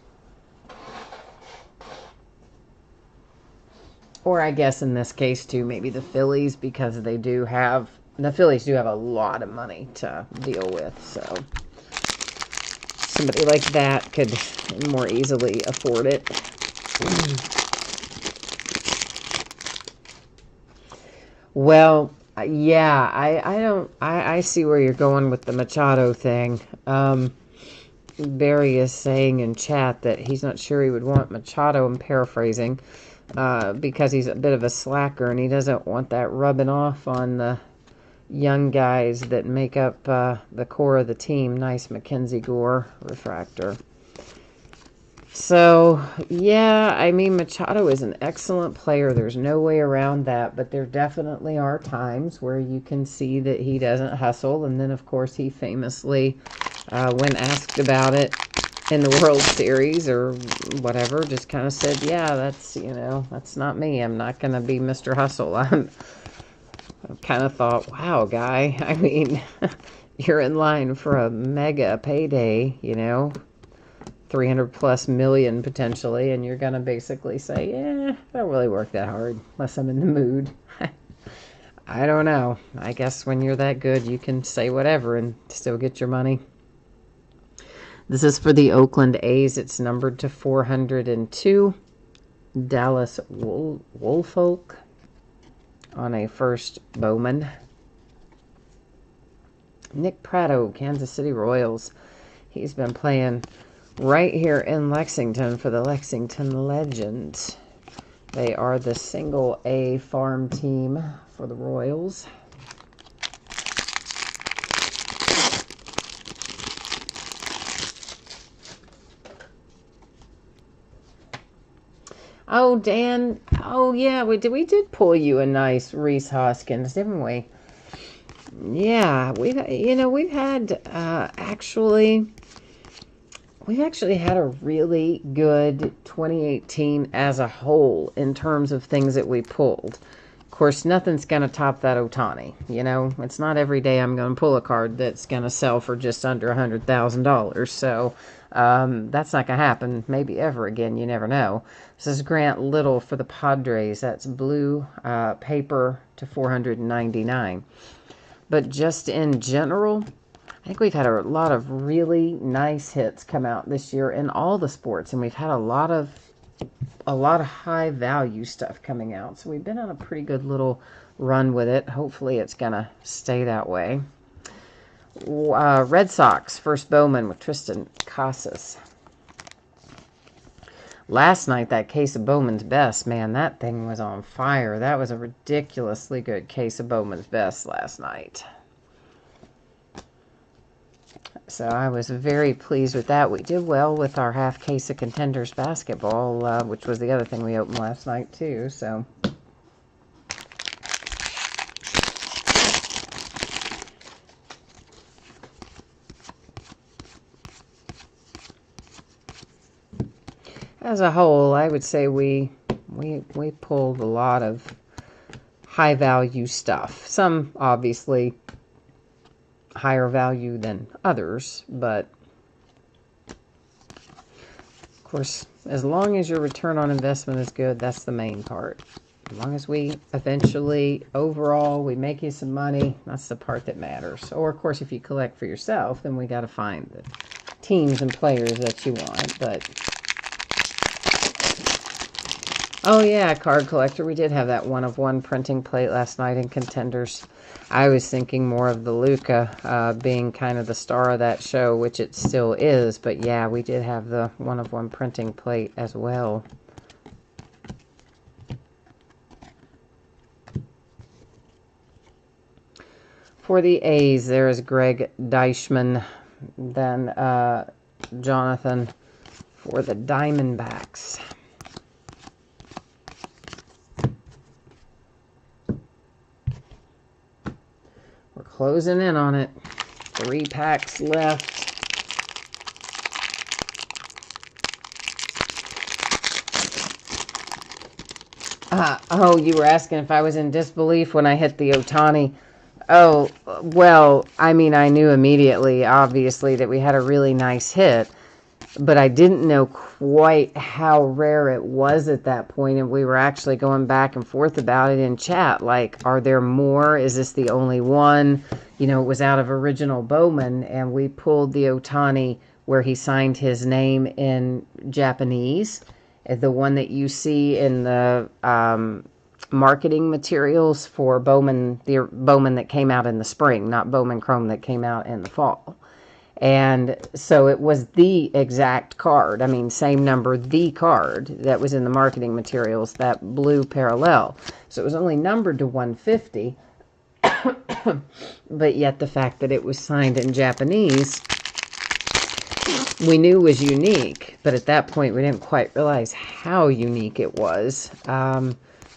Or I guess in this case, too, maybe the Phillies, because they do have... The Phillies do have a lot of money to deal with, so somebody like that could more easily afford it. Well, Yeah, I don't, I see where you're going with the Machado thing. Barry is saying in chat that he's not sure he would want Machado, I'm paraphrasing, because he's a bit of a slacker and he doesn't want that rubbing off on the young guys that make up the core of the team. Nice Mackenzie Gore refractor. So, yeah, I mean, Machado is an excellent player. There's no way around that, but there definitely are times where you can see that he doesn't hustle. And then, of course, he famously, when asked about it in the World Series or whatever, just kind of said, yeah, that's, that's not me. I'm not going to be Mr. Hustle. I kind of thought, wow, guy, I mean, you're in line for a mega payday, 300 plus million potentially, and you're going to basically say, I don't really work that hard unless I'm in the mood. I don't know. I guess when you're that good, you can say whatever and still get your money. This is for the Oakland A's. It's numbered to 402. Dallas Woolfolk on a first bowman. Nick Pratto, Kansas City Royals. He's been playing right here in Lexington for the Lexington Legends. They are the single A farm team for the Royals. Oh, Dan. Oh, yeah, we did pull you a nice Reese Hoskins, didn't we? Yeah, we've had We've actually had a really good 2018 as a whole in terms of things that we pulled. Of course, nothing's going to top that Ohtani. It's not every day I'm going to pull a card that's going to sell for just under $100,000. So that's not going to happen maybe ever again. You never know. This is Grant Little for the Padres. That's blue paper to $499. But just in general, I think we've had a lot of really nice hits come out this year in all the sports, and we've had a lot of high value stuff coming out. So we've been on a pretty good little run with it. Hopefully it's going to stay that way. Red Sox, first bowman with Tristan Casas. Last night, that case of Bowman's Best, man, that thing was on fire. That was a ridiculously good case of Bowman's Best last night. So I was very pleased with that. We did well with our half case of Contenders basketball, which was the other thing we opened last night too. So as a whole, I would say we pulled a lot of high value stuff. Some obviously higher value than others, but of course, as long as your return on investment is good, that's the main part. As long as we eventually, overall, we make you some money, that's the part that matters. Or, of course, if you collect for yourself, then we got to find the teams and players that you want. But oh yeah, card collector. We did have that one-of-one printing plate last night in Contenders. I was thinking more of the Luca being kind of the star of that show, which it still is. But yeah, we did have the one-of-one printing plate as well. For the A's, there is Greg Deichmann. Then Jonathan for the Diamondbacks. Closing in on it. 3 packs left. Oh, you were asking if I was in disbelief when I hit the Ohtani. Oh, well, I mean, I knew immediately, obviously, that we had a really nice hit. But I didn't know quite how rare it was at that point, and we were actually going back and forth about it in chat. Like, are there more? Is this the only one? It was out of original Bowman, and we pulled the Ohtani where he signed his name in Japanese. The one that you see in the marketing materials for Bowman, the Bowman that came out in the spring, not Bowman Chrome that came out in the fall. And so it was the exact card. I mean, same number, the card that was in the marketing materials, that blue parallel. So it was only numbered to 150, but yet the fact that it was signed in Japanese, we knew was unique. But at that point, we didn't quite realize how unique it was.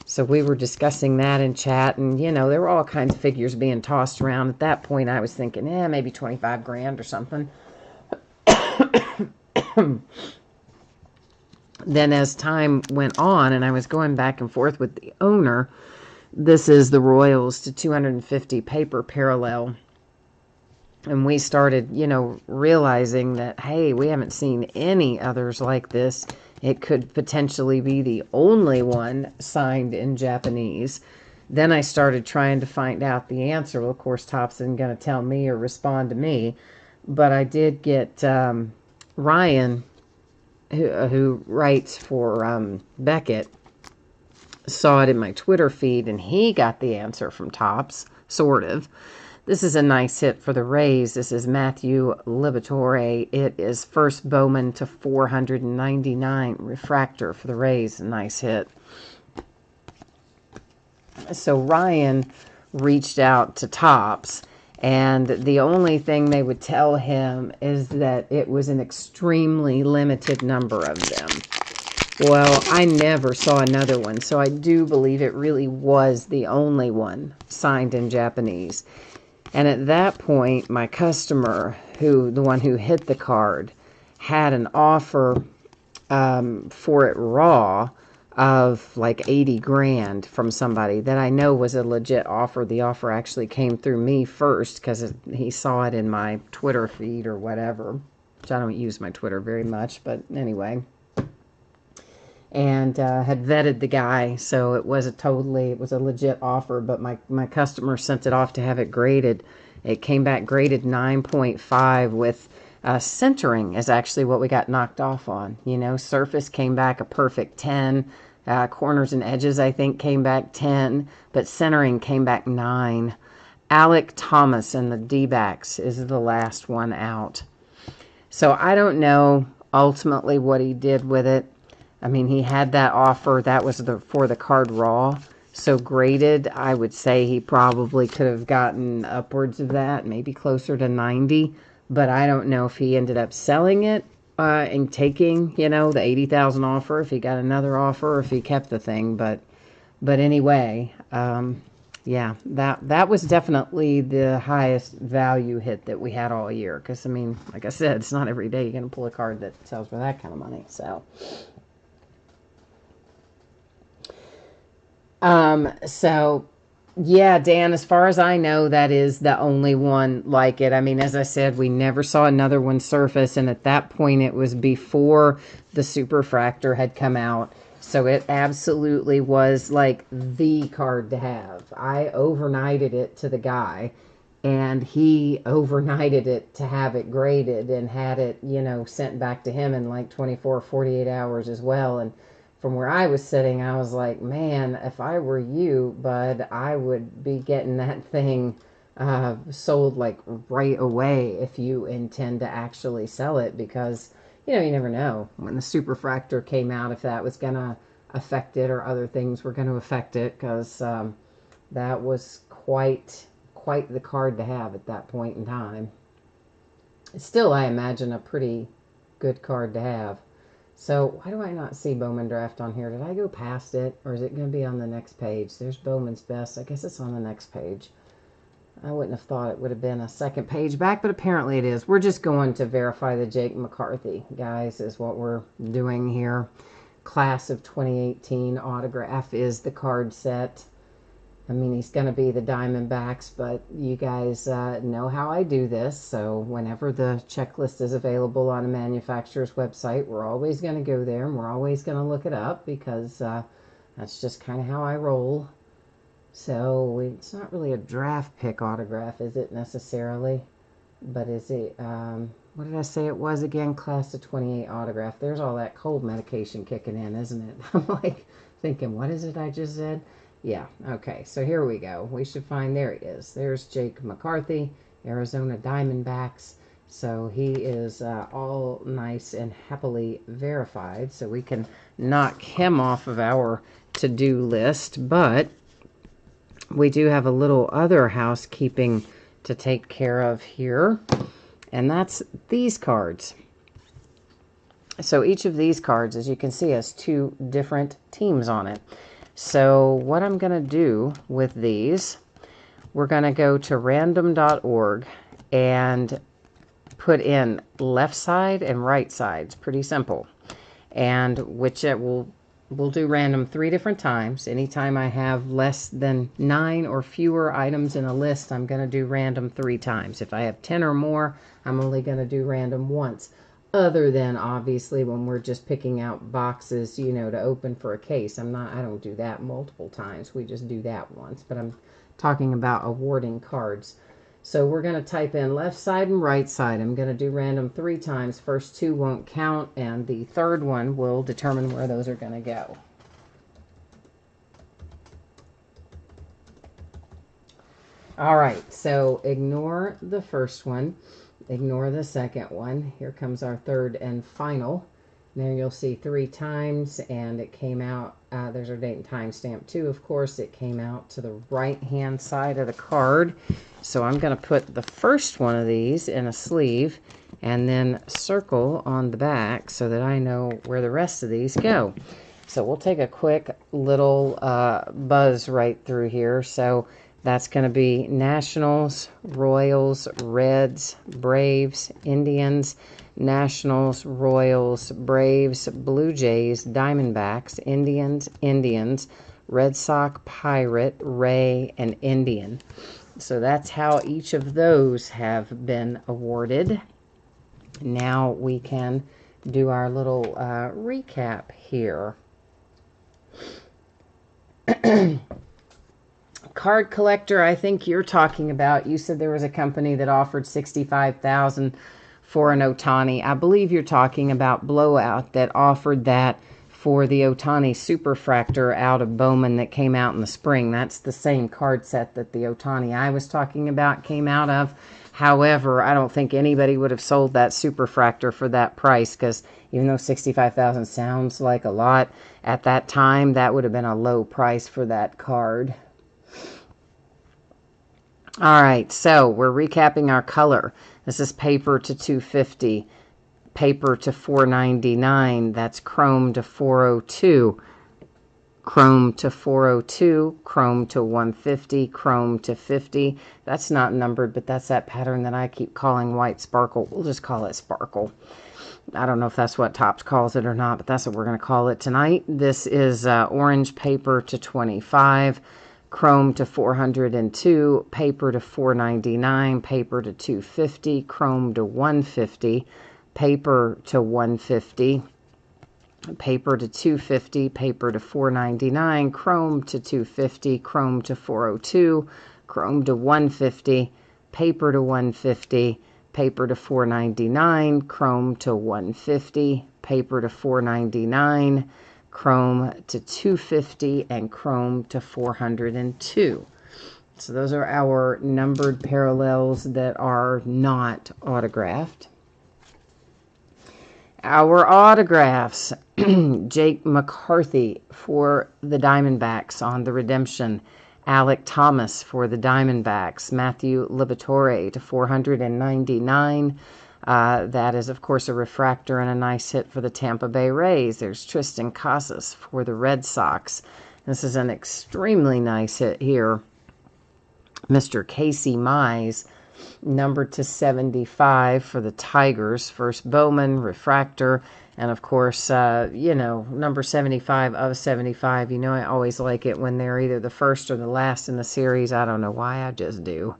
So we were discussing that in chat, and, you know, there were all kinds of figures being tossed around. At that point, I was thinking, maybe 25 grand or something. Then as time went on, and I was going back and forth with the owner, this is the Royals to 250 paper parallel. And we started, you know, realizing that, hey, we haven't seen any others like this. It could potentially be the only one signed in Japanese. Then I started trying to find out the answer. Well, of course, Topps isn't going to tell me or respond to me. But I did get Ryan, who writes for Beckett, saw it in my Twitter feed, and he got the answer from Topps, sort of. This is a nice hit for the Rays. This is Matthew Liberatore. It is first Bowman to 499 refractor for the Rays. A nice hit. So Ryan reached out to Topps, and the only thing they would tell him is that it was an extremely limited number of them. Well, I never saw another one, so I do believe it really was the only one signed in Japanese. And at that point, my customer, the one who hit the card, had an offer for it raw of like 80 grand from somebody that I know was a legit offer. The offer actually came through me first because he saw it in my Twitter feed or whatever, which I don't use my Twitter very much, but anyway. And had vetted the guy, so it was a legit offer, but my customer sent it off to have it graded. It came back graded 9.5 with centering is actually what we got knocked off on. You know, surface came back a perfect 10. Corners and edges, I think, came back 10, but centering came back 9. Alec Thomas and the D-backs is the last one out. So I don't know ultimately what he did with it. I mean, he had that offer. That was for the card raw. So graded, I would say he probably could have gotten upwards of that, maybe closer to 90. But I don't know if he ended up selling it and taking, you know, the 80,000 offer, if he got another offer, or if he kept the thing. But anyway, yeah, that was definitely the highest value hit that we had all year. Because, I mean, like I said, it's not every day you're going to pull a card that sells for that kind of money. So, yeah, Dan, as far as I know, that is the only one like it. I mean, as I said, we never saw another one surface, and at that point, it was before the Superfractor had come out. So it absolutely was like the card to have. I overnighted it to the guy, and he overnighted it to have it graded and had it, you know, sent back to him in like 24, 48 hours as well. And from where I was sitting, I was like, man, if I were you, bud, I would be getting that thing sold like right away if you intend to actually sell it, because, you know, you never know when the Superfractor came out if that was going to affect it or other things were going to affect it, because that was quite the card to have at that point in time. Still, I imagine a pretty good card to have. So why do I not see Bowman Draft on here? Did I go past it, or is it going to be on the next page? There's Bowman's Best. I guess it's on the next page. I wouldn't have thought it would have been a second page back, but apparently it is. We're just going to verify the Jake McCarthy, guys, is what we're doing here. Class of 2018 autograph is the card set. I mean, he's going to be the Diamondbacks, but you guys know how I do this. So whenever the checklist is available on a manufacturer's website, we're always going to go there, and we're always going to look it up, because that's just kind of how I roll. So it's not really a draft pick autograph, is it, necessarily? But is it, what did I say it was again? Class of 28 autograph. There's all that cold medication kicking in, isn't it? I'm like thinking, what is it I just said? Yeah, okay, so here we go. We should find, there he is. There's Jake McCarthy, Arizona Diamondbacks. So he is all nice and happily verified. So we can knock him off of our to-do list. But we do have a little other housekeeping to take care of here. And that's these cards. So each of these cards, as you can see, has two different teams on it. So what I'm going to do with these, we're going to go to random.org and put in left side and right side. It's pretty simple. And which it we'll do random 3 different times. Anytime I have less than 9 or fewer items in a list, I'm going to do random 3 times. If I have 10 or more, I'm only going to do random once. Other than obviously when we're just picking out boxes, you know, to open for a case. I don't do that multiple times. We just do that once. But I'm talking about awarding cards. So we're going to type in left side and right side. I'm going to do random 3 times. First 2 won't count, and the third one will determine where those are going to go. All right, so ignore the first one. Ignore the second one. Here comes our third and final. There you'll see 3 times, and it came out, there's our date and time stamp too, of course. It came out to the right-hand side of the card. So I'm going to put the first one of these in a sleeve and then circle on the back so that I know where the rest of these go. So we'll take a quick little buzz right through here. So that's going to be Nationals, Royals, Reds, Braves, Indians, Nationals, Royals, Braves, Blue Jays, Diamondbacks, Indians, Red Sox, Pirate, Ray, and Indian. So that's how each of those have been awarded. Now we can do our little recap here. Card collector, I think you're talking about. You said there was a company that offered $65,000 for an Ohtani. I believe you're talking about Blowout that offered that for the Ohtani Superfractor out of Bowman that came out in the spring. That's the same card set that the Ohtani I was talking about came out of. However, I don't think anybody would have sold that Superfractor for that price, because even though $65,000 sounds like a lot, at that time that would have been a low price for that card. All right, so we're recapping our color. This is paper to $250, paper to $499. That's chrome to $402, chrome to $402, chrome to $150, chrome to $50. That's not numbered, but that's that pattern that I keep calling white sparkle. We'll just call it sparkle. I don't know if that's what Topps calls it or not, but that's what we're going to call it tonight. This is orange paper to $25. Chrome to $402, paper to $499, paper to $250, chrome to $150, paper to $150, paper to $250, paper to $499, chrome to $250, chrome to $402, chrome to $150, paper to $150, paper to $499, chrome to $150, paper to $499, chrome to $250, and chrome to $402. So those are our numbered parallels that are not autographed. Our autographs, Jake McCarthy for the Diamondbacks on the redemption, Alec Thomas for the Diamondbacks, Matthew Liberatore to $499. That is, of course, a refractor and a nice hit for the Tampa Bay Rays. There's Tristan Casas for the Red Sox. This is an extremely nice hit here. Mr. Casey Mize, numbered to 75 for the Tigers. First Bowman, refractor, and of course, number 75 of 75. You know, I always like it when they're either the first or the last in the series. I don't know why, I just do.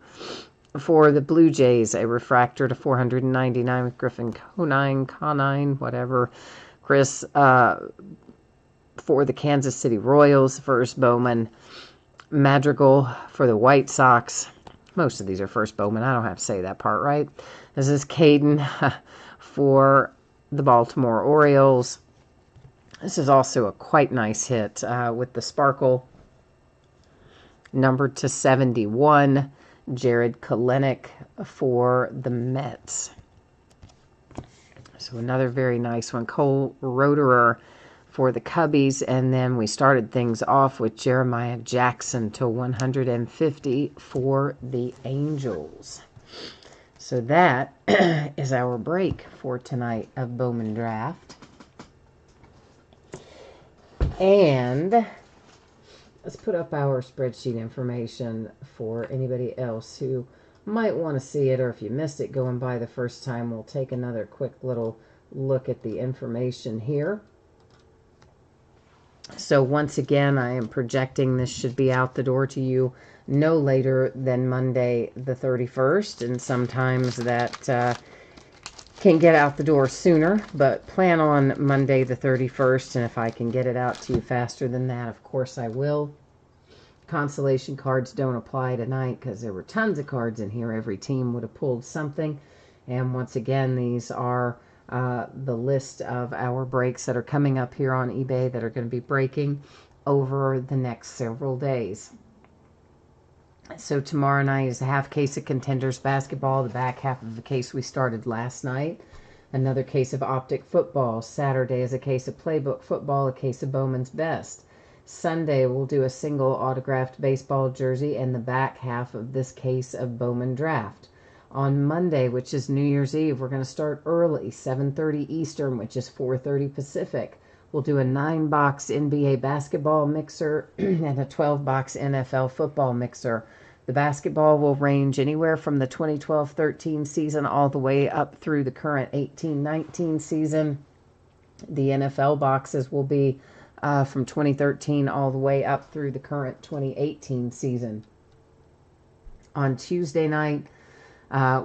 For the Blue Jays, a refractor to $499 with Griffin Conine, whatever. Chris, for the Kansas City Royals, first Bowman. Madrigal for the White Sox. Most of these are first Bowman. I don't have to say that part, right? This is Caden for the Baltimore Orioles. This is also a quite nice hit with the sparkle. numbered to 71. Jared Kelenic for the Mets. So another very nice one. Cole Roederer for the Cubbies. And then we started things off with Jeremiah Jackson to 150 for the Angels. So that is our break for tonight of Bowman Draft. And let's put up our spreadsheet information for anybody else who might want to see it, or if you missed it going by the first time, we'll take another quick little look at the information here. So once again, I am projecting this should be out the door to you no later than Monday the 31st, and sometimes that can get out the door sooner, but plan on Monday the 31st, and if I can get it out to you faster than that, of course I will. Consolation cards don't apply tonight because there were tons of cards in here. Every team would have pulled something. And once again, these are the list of our breaks that are coming up here on eBay that are going to be breaking over the next several days. So tomorrow night is a half case of Contenders basketball, the back half of the case we started last night. Another case of Optic football. Saturday is a case of Playbook football, a case of Bowman's Best. Sunday we'll do a single autographed baseball jersey and the back half of this case of Bowman Draft. On Monday, which is New Year's Eve, we're going to start early, 7:30 Eastern, which is 4:30 Pacific. We'll do a 9-box NBA basketball mixer and a 12-box NFL football mixer. The basketball will range anywhere from the 2012-13 season all the way up through the current 18-19 season. The NFL boxes will be from 2013 all the way up through the current 2018 season. On Tuesday night,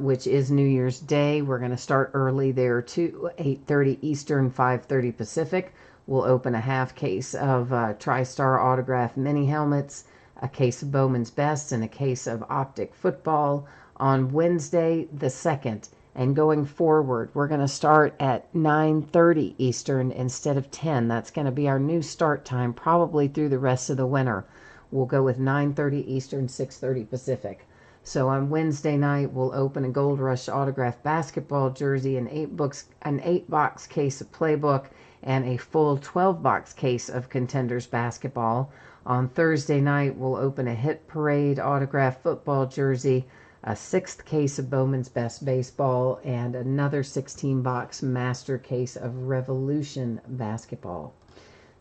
which is New Year's Day, we're going to start early there too, 8:30 Eastern, 5:30 Pacific. We'll open a half case of TriStar autograph mini helmets, a case of Bowman's Best, and a case of Optic football on Wednesday the 2nd. And going forward, we're going to start at 9:30 Eastern instead of 10. That's going to be our new start time probably through the rest of the winter. We'll go with 9:30 Eastern, 6:30 Pacific. So on Wednesday night, we'll open a Gold Rush autographed basketball jersey, an 8-box case of Playbook, and a full 12-box case of Contenders basketball. On Thursday night, we'll open a Hit Parade autographed football jersey, a 6th case of Bowman's Best baseball, and another 16-box master case of Revolution basketball.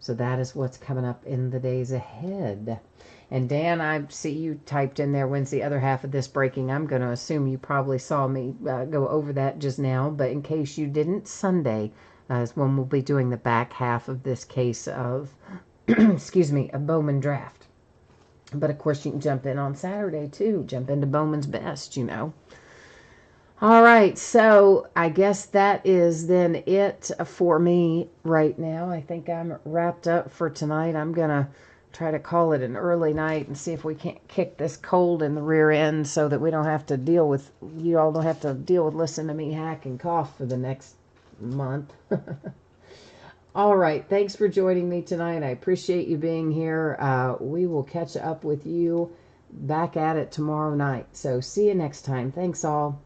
So that is what's coming up in the days ahead. And Dan, I see you typed in there, when's the other half of this breaking? I'm going to assume you probably saw me go over that just now, but in case you didn't, Sunday is when we'll be doing the back half of this case of, excuse me, a Bowman Draft. But of course you can jump in on Saturday too, jump into Bowman's Best, you know. All right, so I guess that is then it for me right now. I think I'm wrapped up for tonight. I'm going to try to call it an early night and see if we can't kick this cold in the rear end so that we don't have to deal with, you all don't have to deal with listening to me hack and cough for the next month. All right, thanks for joining me tonight. I appreciate you being here. We will catch up with you back at it tomorrow night. So see you next time. Thanks all.